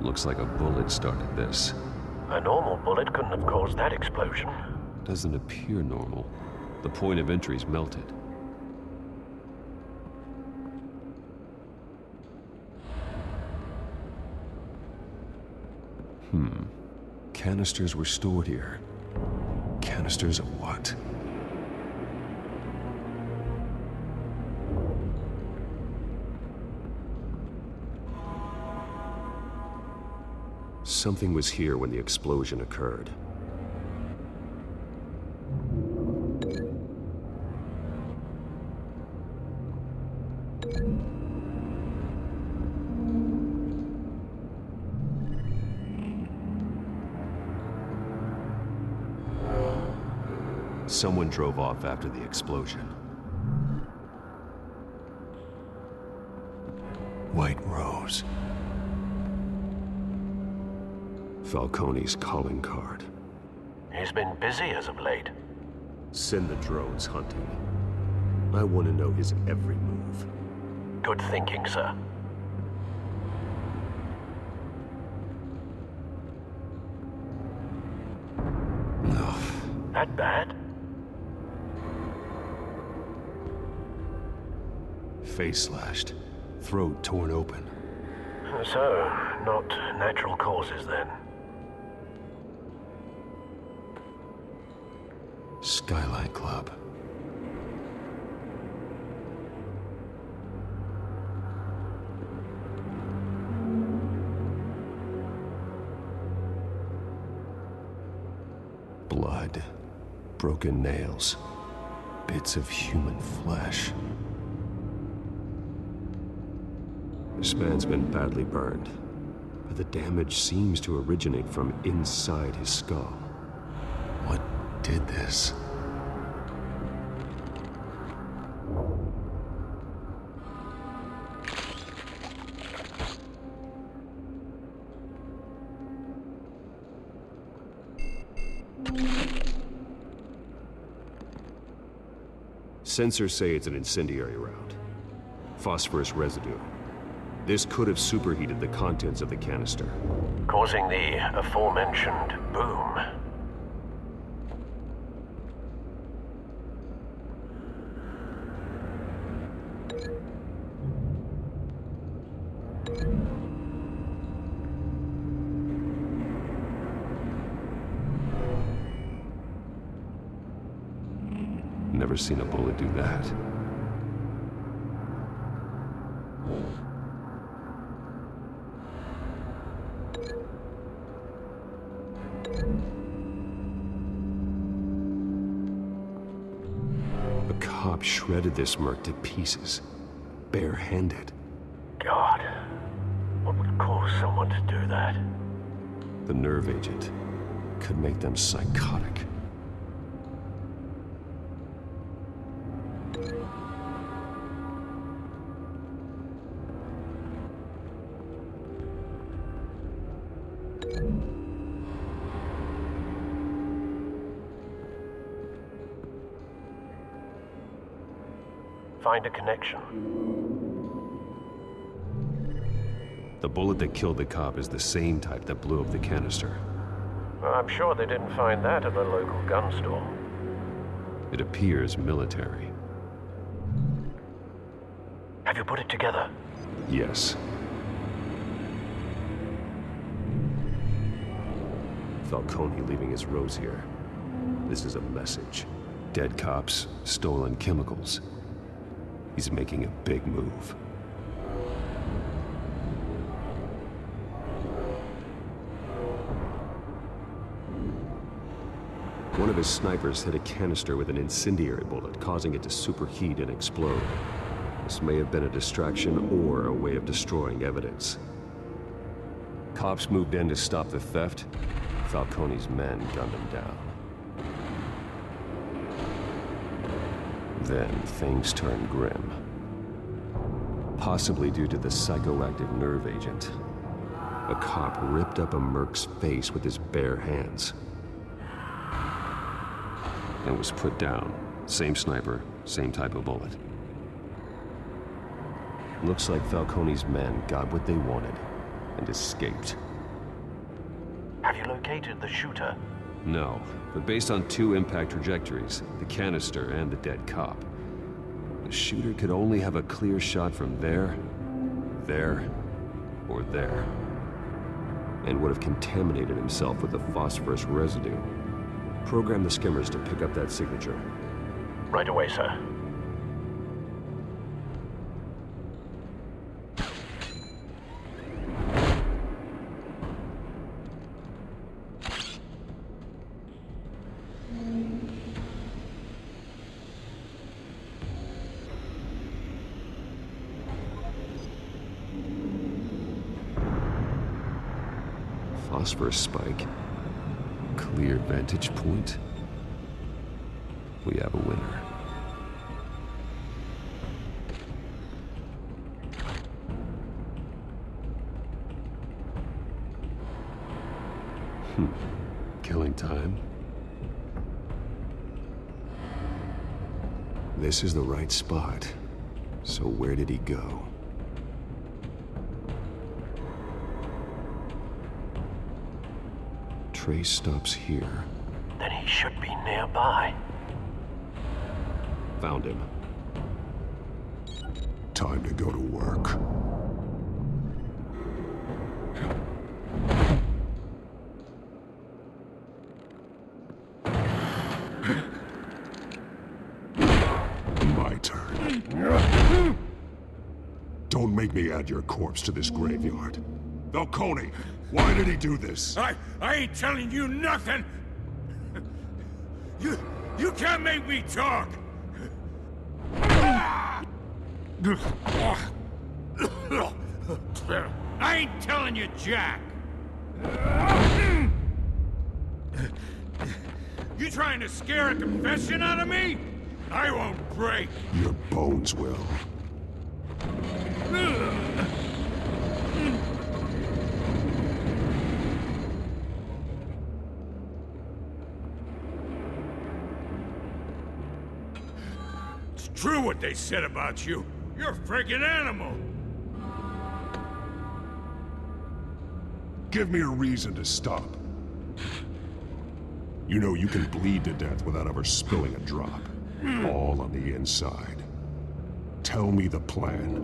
S10: Looks like a bullet started this.
S7: A normal bullet couldn't have caused that explosion.
S10: Doesn't appear normal. The point of entry's melted. Canisters were stored here. Canisters of what? Something was here when the explosion occurred. Someone drove off after the explosion. White Rose. Falcone's calling card.
S7: He's been busy as of late.
S10: Send the drones hunting. I want to know his every move.
S7: Good thinking, sir.
S10: No.
S7: That bad?
S10: Face slashed. Throat torn open.
S7: So, not natural causes then.
S10: Skylight Club. Blood. Broken nails. Bits of human flesh. This man's been badly burned, but the damage seems to originate from inside his skull. What did this? Sensors say it's an incendiary round. Phosphorus residue. This could have superheated the contents of the canister,
S7: causing the aforementioned boom.
S10: Never seen a bullet do that. A cop shredded this merc to pieces, barehanded.
S7: God, what would cause someone to do that?
S10: The nerve agent could make them psychotic.
S7: Find a connection.
S10: The bullet that killed the cop is the same type that blew up the canister.
S7: I'm sure they didn't find that at a local gun store.
S10: It appears military.
S7: Have you put it together?
S10: Yes. Falcone leaving his rose here. This is a message. Dead cops, stolen chemicals. He's making a big move. One of his snipers hit a canister with an incendiary bullet, causing it to superheat and explode. This may have been a distraction or a way of destroying evidence. Cops moved in to stop the theft. Falcone's men gunned him down. Then things turned grim. Possibly due to the psychoactive nerve agent. A cop ripped up a merc's face with his bare hands. And was put down. Same sniper, same type of bullet. Looks like Falcone's men got what they wanted and escaped.
S7: Have you located the shooter?
S10: No, but based on 2 impact trajectories, the canister and the dead cop, the shooter could only have a clear shot from there, or there, and would have contaminated himself with the phosphorus residue. Program the skimmers to pick up that signature.
S7: Right away, sir.
S10: Phosphorus spike. Clear vantage point. We have a winner. Killing time. This is the right spot. So where did he go? Trace stops here.
S7: Then he should be nearby.
S10: Found him. Time to go to work. My turn. Don't make me add your corpse to this graveyard. Falcone, why did he do this?
S12: I ain't telling you nothing! You can't make me talk! I ain't telling you, Jack! You trying to scare a confession out of me? I won't break!
S6: Your bones will.
S12: It's true what they said about you. You're a freaking animal!
S6: Give me a reason to stop. You know you can bleed to death without ever spilling a drop. All on the inside. Tell me the plan,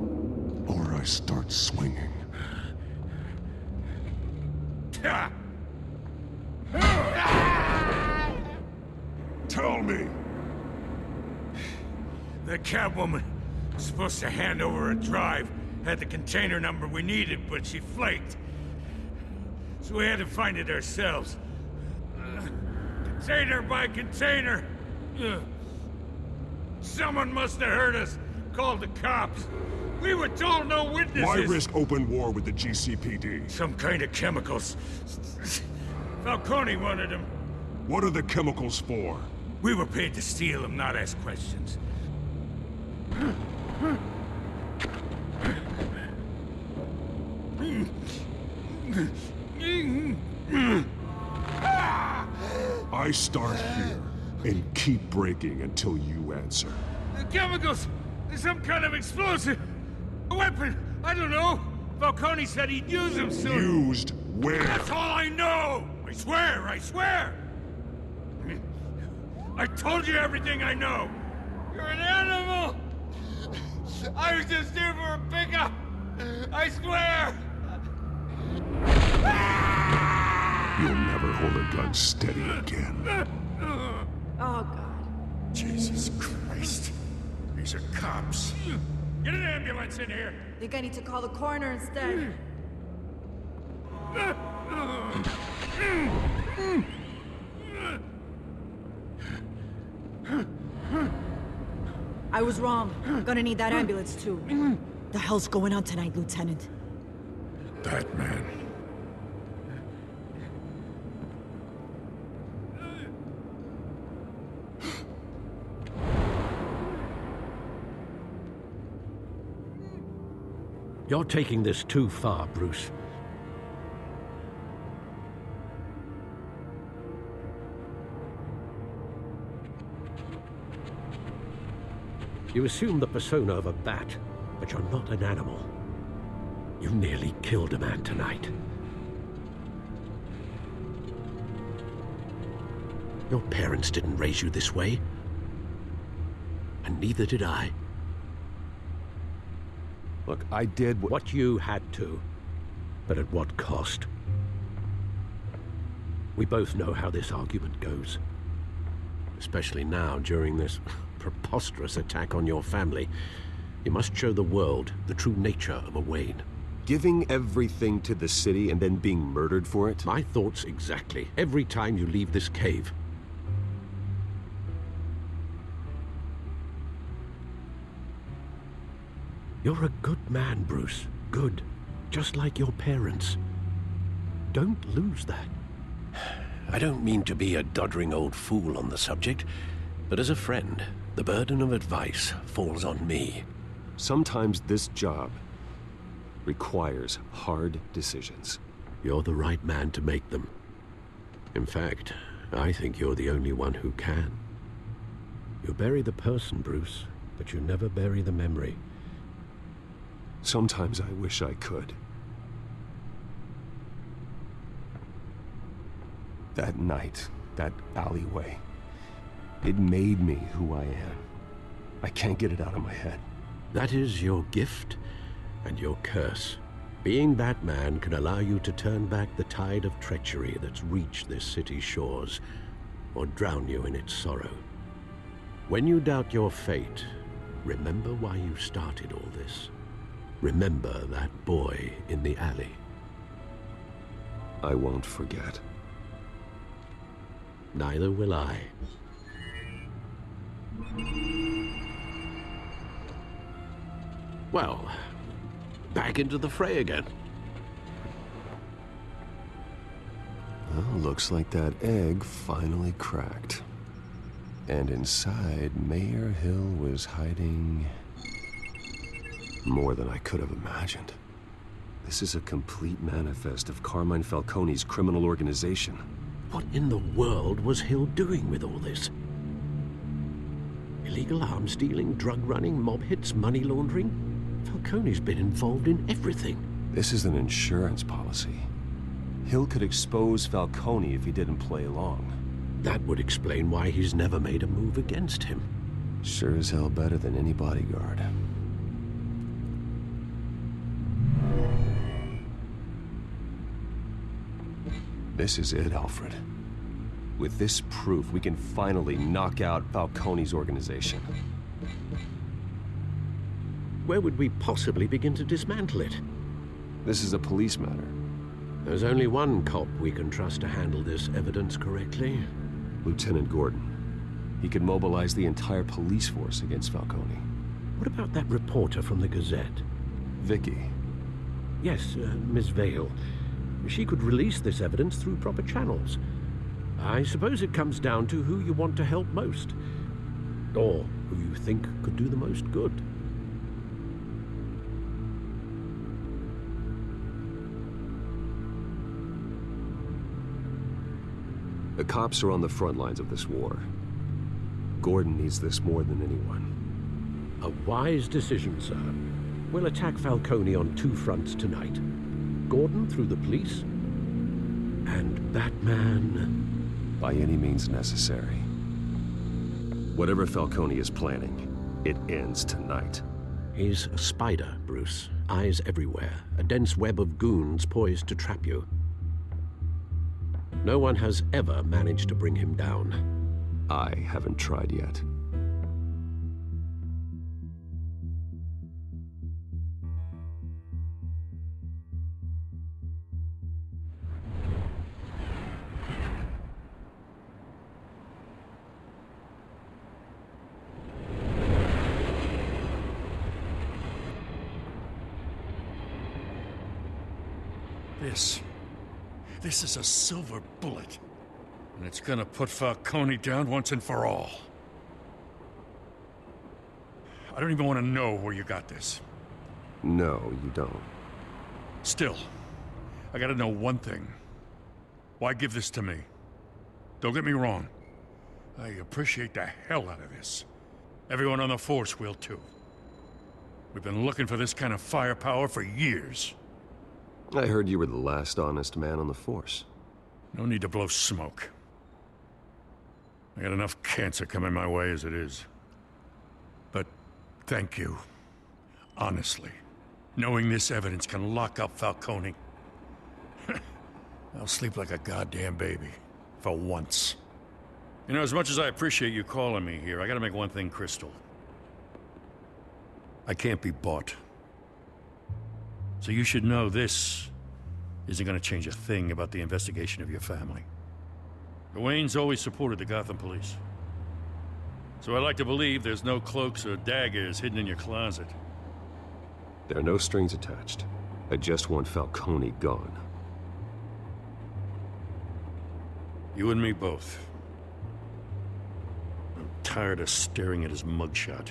S6: or I start swinging. Tell me!
S12: The Catwoman was supposed to hand over a drive, had the container number we needed, but she flaked. So we had to find it ourselves. Container by container. Someone must have heard us, called the cops. We were told no witnesses.
S6: Why risk open war with the GCPD?
S12: Some kind of chemicals. Falcone wanted them.
S6: What are the chemicals for?
S12: We were paid to steal them, not ask questions.
S6: I start here and keep breaking until you answer.
S12: The chemicals! There's some kind of explosive! A weapon! I don't know! Falcone said he'd use them soon!
S6: Used where?
S12: That's all I know! I swear, I swear! I told you everything I know! You're an animal! I was just here for a pickup! I swear!
S6: You'll never hold a gun steady again.
S16: Oh, God.
S12: Jesus Christ. These are cops. Get an ambulance in here!
S16: Think I need to call the coroner instead. I was wrong. Gonna need that ambulance, too. The hell's going on tonight, Lieutenant?
S12: That man.
S7: You're taking this too far, Bruce. You assume the persona of a bat, but you're not an animal. You nearly killed a man tonight. Your parents didn't raise you this way. And neither did I.
S10: Look, I did
S7: what you had to, but at what cost? We both know how this argument goes. Especially now, during this preposterous attack on your family. You must show the world the true nature of a Wayne.
S10: Giving everything to the city and then being murdered for it?
S7: My thoughts exactly. Every time you leave this cave. You're a good man, Bruce. Good. Just like your parents. Don't lose that. I don't mean to be a doddering old fool on the subject, but as a friend, the burden of advice falls on me.
S10: Sometimes this job requires hard decisions.
S7: You're the right man to make them. In fact, I think you're the only one who can. You bury the person, Bruce, but you never bury the memory.
S10: Sometimes I wish I could. That night, that alleyway, it made me who I am. I can't get it out of my head.
S7: That is your gift and your curse. Being Batman can allow you to turn back the tide of treachery that's reached this city's shores, or drown you in its sorrow. When you doubt your fate, remember why you started all this. Remember that boy in the alley.
S10: I won't forget.
S7: Neither will I. Well, back into the fray again.
S10: Well, looks like that egg finally cracked. And inside, Mayor Hill was hiding more than I could have imagined. This is a complete manifest of Carmine Falcone's criminal organization.
S7: What in the world was Hill doing with all this? Illegal arms dealing, drug running, mob hits, money laundering? Falcone's been involved in everything.
S10: This is an insurance policy. Hill could expose Falcone if he didn't play along.
S7: That would explain why he's never made a move against him.
S10: Sure as hell better than any bodyguard. This is it, Alfred. With this proof, we can finally knock out Falcone's organization.
S7: Where would we possibly begin to dismantle it?
S10: This is a police matter.
S7: There's only one cop we can trust to handle this evidence correctly.
S10: Lieutenant Gordon. He could mobilize the entire police force against Falcone.
S7: What about that reporter from the Gazette?
S10: Vicky.
S7: Yes, Miss Vale. She could release this evidence through proper channels. I suppose it comes down to who you want to help most. Or who you think could do the most good.
S10: The cops are on the front lines of this war. Gordon needs this more than anyone.
S7: A wise decision, sir. We'll attack Falcone on two fronts tonight. Gordon through the police, and Batman...
S10: by any means necessary. Whatever Falcone is planning, it ends tonight.
S7: He's a spider, Bruce. Eyes everywhere. A dense web of goons poised to trap you. No one has ever managed to bring him down.
S10: I haven't tried yet.
S12: This is a silver bullet. And it's gonna put Falcone down once and for all. I don't even want to know where you got this.
S10: No, you don't.
S12: Still, I gotta know one thing. Why give this to me? Don't get me wrong. I appreciate the hell out of this. Everyone on the force will too. We've been looking for this kind of firepower for years.
S10: I heard you were the last honest man on the force.
S12: No need to blow smoke. I got enough cancer coming my way as it is. But thank you. Honestly. Knowing this evidence can lock up Falcone. I'll sleep like a goddamn baby. For once. You know, as much as I appreciate you calling me here, I gotta make one thing crystal. I can't be bought. So you should know this isn't gonna change a thing about the investigation of your family. The Waynes always supported the Gotham police. So I like to believe there's no cloaks or daggers hidden in your closet.
S10: There are no strings attached. I just want Falcone gone.
S12: You and me both. I'm tired of staring at his mugshot.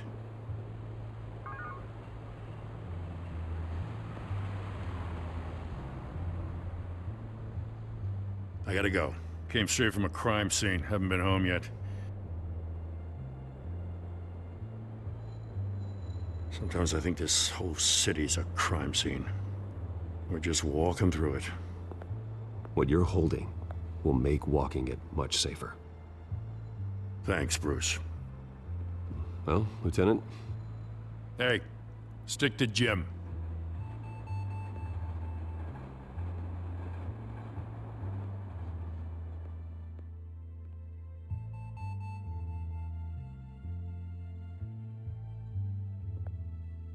S12: I gotta go. Came straight from a crime scene. Haven't been home yet. Sometimes I think this whole city's a crime scene. We're just walking through it.
S10: What you're holding will make walking it much safer.
S12: Thanks, Bruce.
S10: Well, Lieutenant?
S12: Hey, stick to Jim.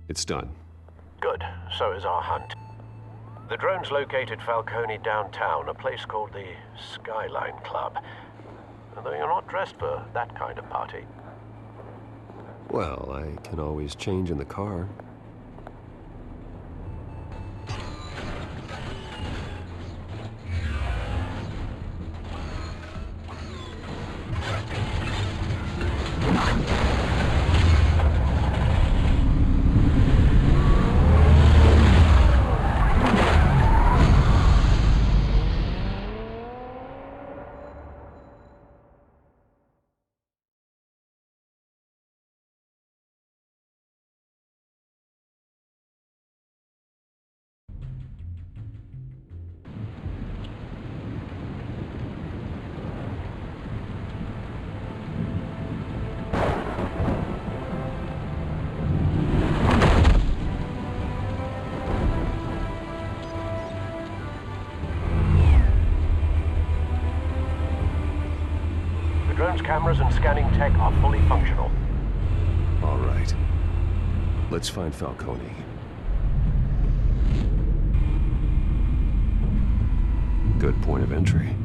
S10: It's done.
S7: Good. So is our hunt. The drones located Falcone downtown, a place called the Skyline Club. Although you're not dressed for that kind of party.
S10: Well, I can always change in the car.
S7: Cameras and scanning tech are fully functional.
S10: All right. Let's find Falcone. Good point of entry.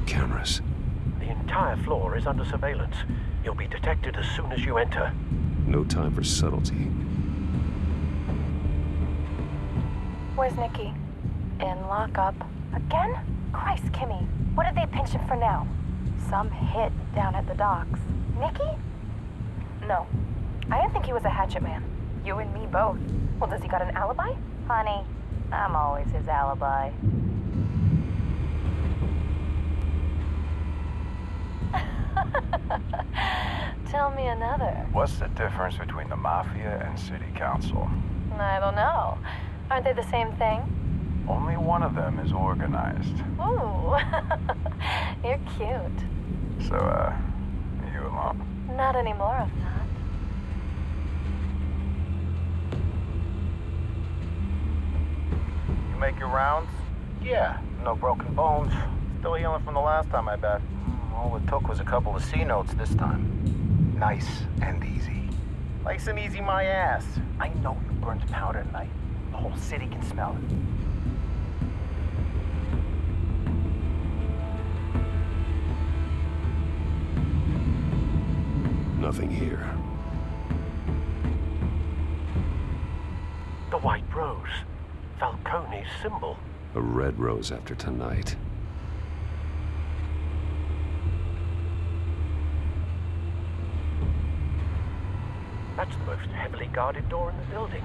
S10: Cameras.
S7: The entire floor is under surveillance. You'll be detected as soon as you enter.
S10: No time for subtlety.
S17: Where's Nicky? In lockup. Again? Christ, Kimmy. What did they pinch him for now? Some hit down at the docks. Nicky? No. I didn't think he was a hatchet man. You and me both. Well, does he got an alibi? Honey, I'm always his alibi. Tell me another.
S18: What's the difference between the Mafia and City Council?
S17: I don't know. Aren't they the same thing?
S18: Only one of them is organized.
S17: Ooh, you're cute.
S18: So, you alone?
S17: Not anymore of that.
S18: You make your rounds? Yeah, no broken bones. Still healing from the last time, I bet. All it took was a couple of C notes this time. Nice and easy. Nice and easy my ass. I know you burned powder tonight. The whole city can smell it.
S10: Nothing here.
S7: The white rose. Falcone's symbol.
S10: A red rose after tonight.
S19: That's the most heavily guarded door in the building.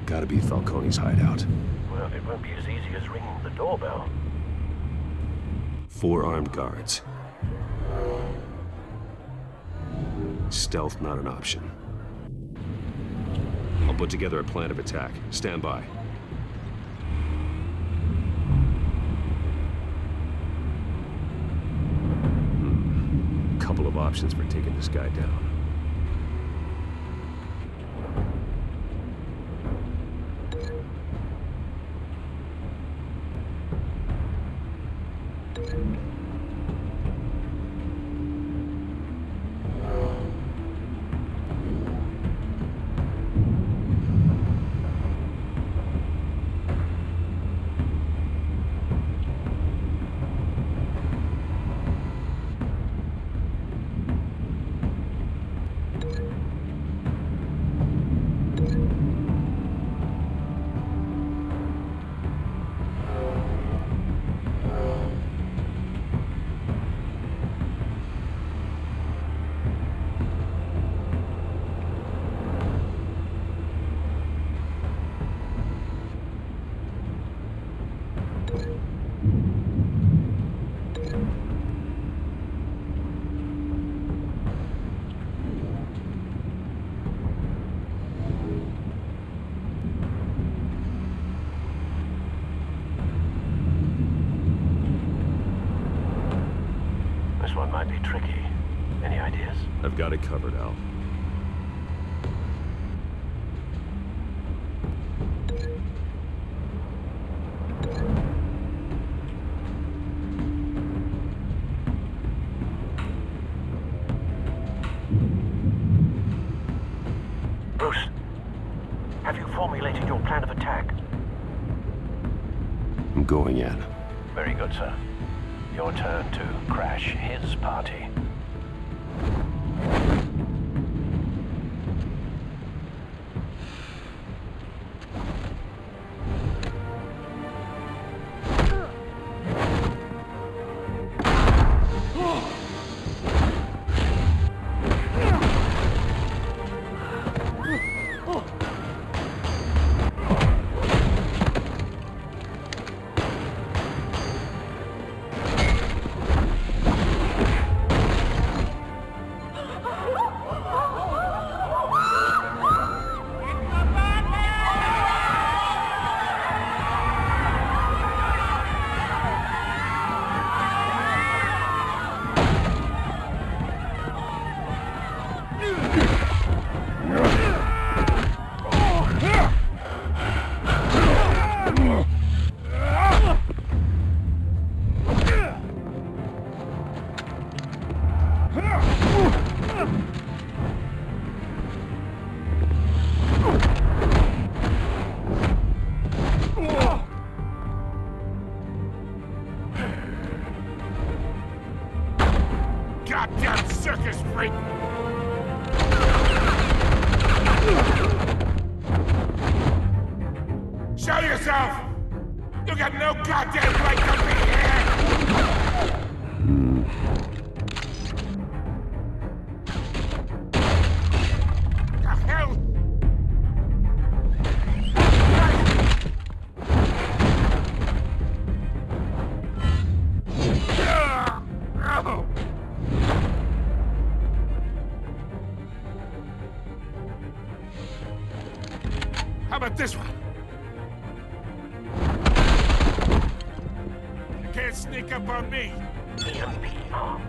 S10: Gotta be Falcone's hideout.
S19: Well, it won't be as easy as ringing the doorbell.
S10: 4 armed guards. Stealth not an option. I'll put together a plan of attack. Stand by. Couple of options for taking this guy down.
S19: This one might be tricky. Any ideas?
S10: I've got it covered, Al.
S19: Bruce, have you formulated your plan of attack?
S10: I'm going in.
S19: Very good, sir. Your turn to crash his party.
S12: Goddamn circus freak! Show yourself! You got no goddamn right to be here! The hell? How about this one? You can't sneak up on me.
S19: EMP armed.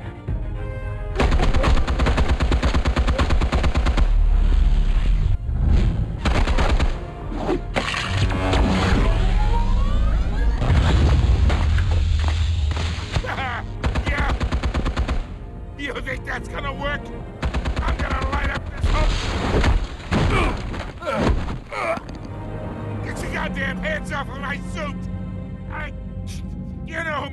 S12: Yeah. You think that's gonna work? I'm gonna light up this whole... Get your goddamn hands off of my suit! You know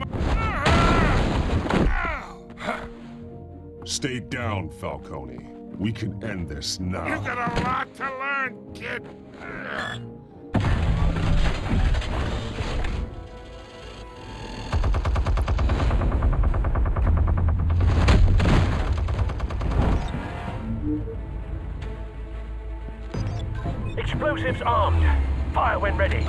S6: Stay down, Falcone. We can end this now.
S12: You got a lot to learn, kid.
S19: Explosives armed. Fire when ready.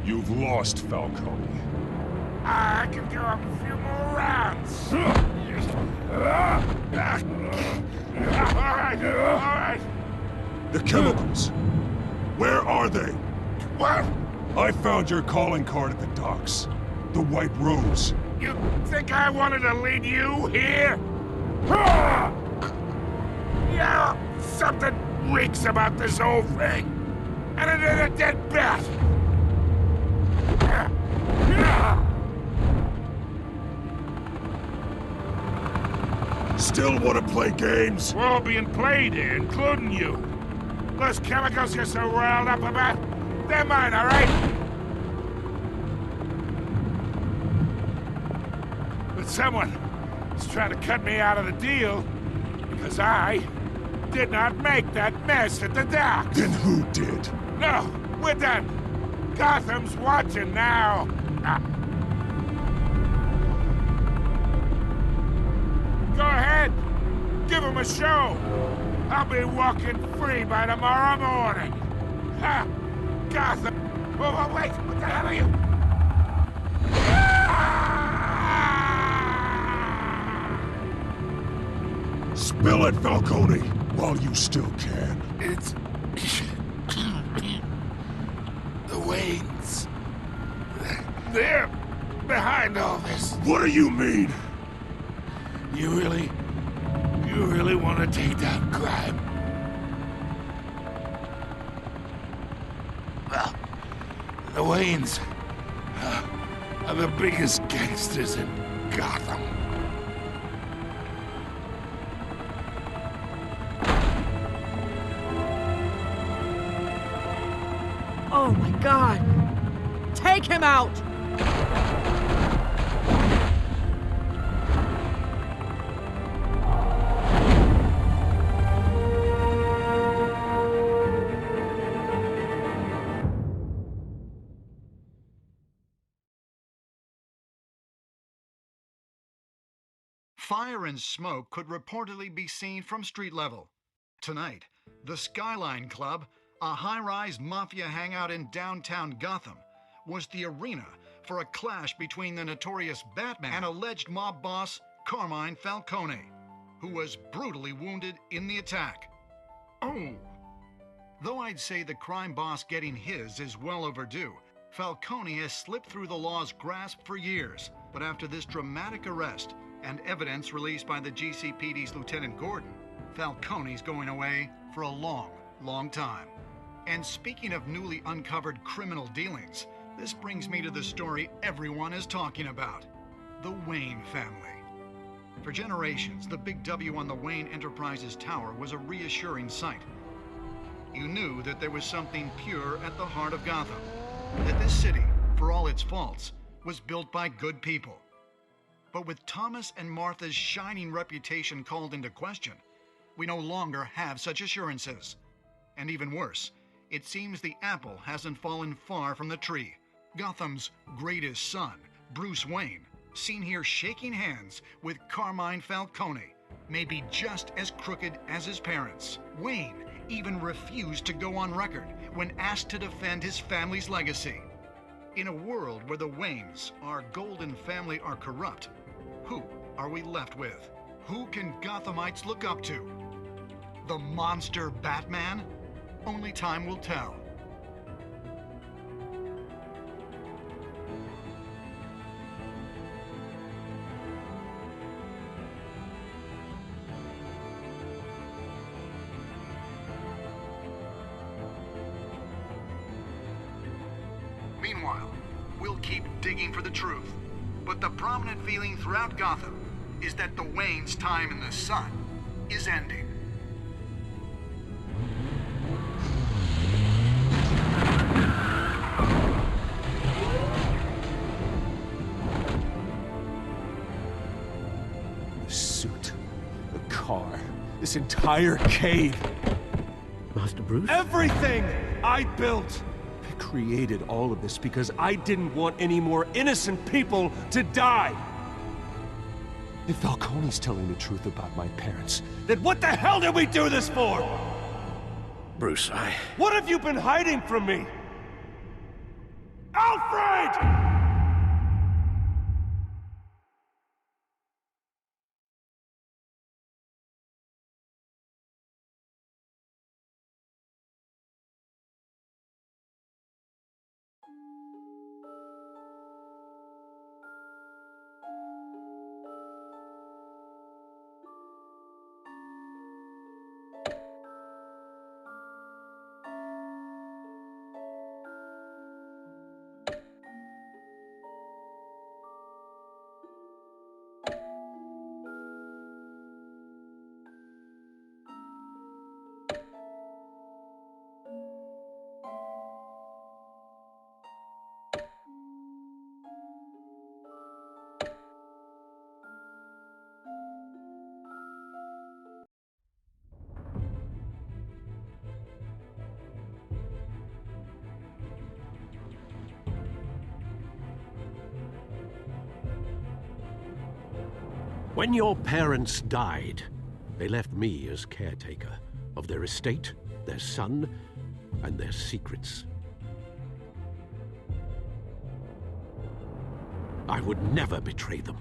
S6: You've lost, Falcone.
S12: I can go up a few more rounds. All right.
S6: The chemicals. Where are they?
S12: What?
S6: I found your calling card at the docks. The White Rose.
S12: You think I wanted to lead you here? Yeah, something reeks about this whole thing. And it ain't a dead bat.
S6: Still want to play games?
S12: We're all being played here, including you. Those chemicals you're so riled up about, they're mine, all right? But someone is trying to cut me out of the deal because I did not make that mess at the docks.
S6: Then who did?
S12: No, we're done. Gotham's watching now. Go ahead. Give him a show. I'll be walking free by tomorrow morning. Ha! Gotham. Oh, wait. What the hell are you?
S6: Spill it, Falcone, while you still can.
S12: It's... the Waynes. They're behind all this.
S6: What do you mean?
S12: You really want to take down crime? Well, the Waynes are the biggest gangsters in Gotham.
S15: Oh my God! Take him out!
S20: Fire and smoke could reportedly be seen from street level. Tonight, the Skyline Club, a high-rise mafia hangout in downtown Gotham, was the arena for a clash between the notorious Batman and alleged mob boss Carmine Falcone, who was brutally wounded in the attack. Oh! Though I'd say the crime boss getting his is well overdue, Falcone has slipped through the law's grasp for years. But after this dramatic arrest and evidence released by the GCPD's Lieutenant Gordon, Falcone's going away for a long, long time. And speaking of newly uncovered criminal dealings, this brings me to the story everyone is talking about: the Wayne family. For generations, the big W on the Wayne Enterprises tower was a reassuring sight. You knew that there was something pure at the heart of Gotham, that this city, for all its faults, was built by good people. But with Thomas and Martha's shining reputation called into question, we no longer have such assurances. And even worse, it seems the apple hasn't fallen far from the tree. Gotham's greatest son, Bruce Wayne, seen here shaking hands with Carmine Falcone, may be just as crooked as his parents. Wayne even refused to go on record when asked to defend his family's legacy. In a world where the Waynes, our golden family, are corrupt, who are we left with? Who can Gothamites look up to? The monster Batman? Only time will tell. Meanwhile, we'll keep digging for the truth. But the prominent feeling throughout Gotham is that the Waynes' time in the sun is ending.
S6: car, this entire cave.
S7: Master Bruce?
S6: Everything I built! I created all of this because I didn't want any more innocent people to die! If Falcone's telling the truth about my parents, then what the hell did we do this for?
S7: Bruce,
S6: What have you been hiding from me? Alfred!
S7: When your parents died, they left me as caretaker of their estate, their son, and their secrets. I would never betray them.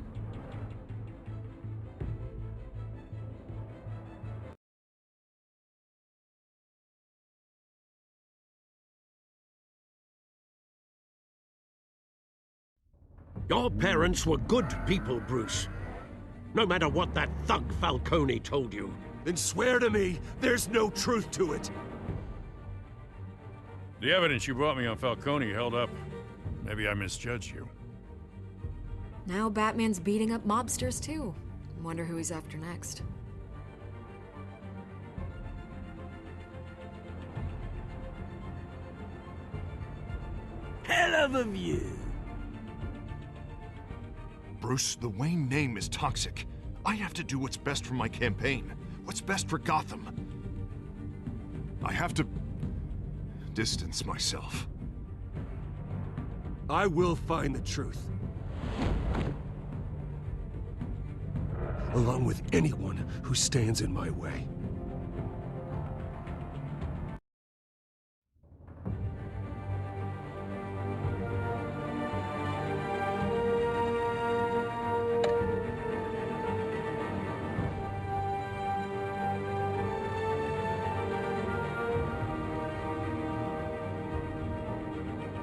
S7: Your parents were good people, Bruce. No matter what that thug Falcone told you.
S6: Then swear to me there's no truth to it.
S21: The evidence you brought me on Falcone held up. Maybe I misjudged you.
S14: Now Batman's beating up mobsters too. Wonder who he's after next.
S15: Hell of a view.
S8: Bruce, the Wayne name is toxic. I have to do what's best for my campaign. What's best for Gotham. I have to distance myself.
S6: I will find the truth. Along with anyone who stands in my way.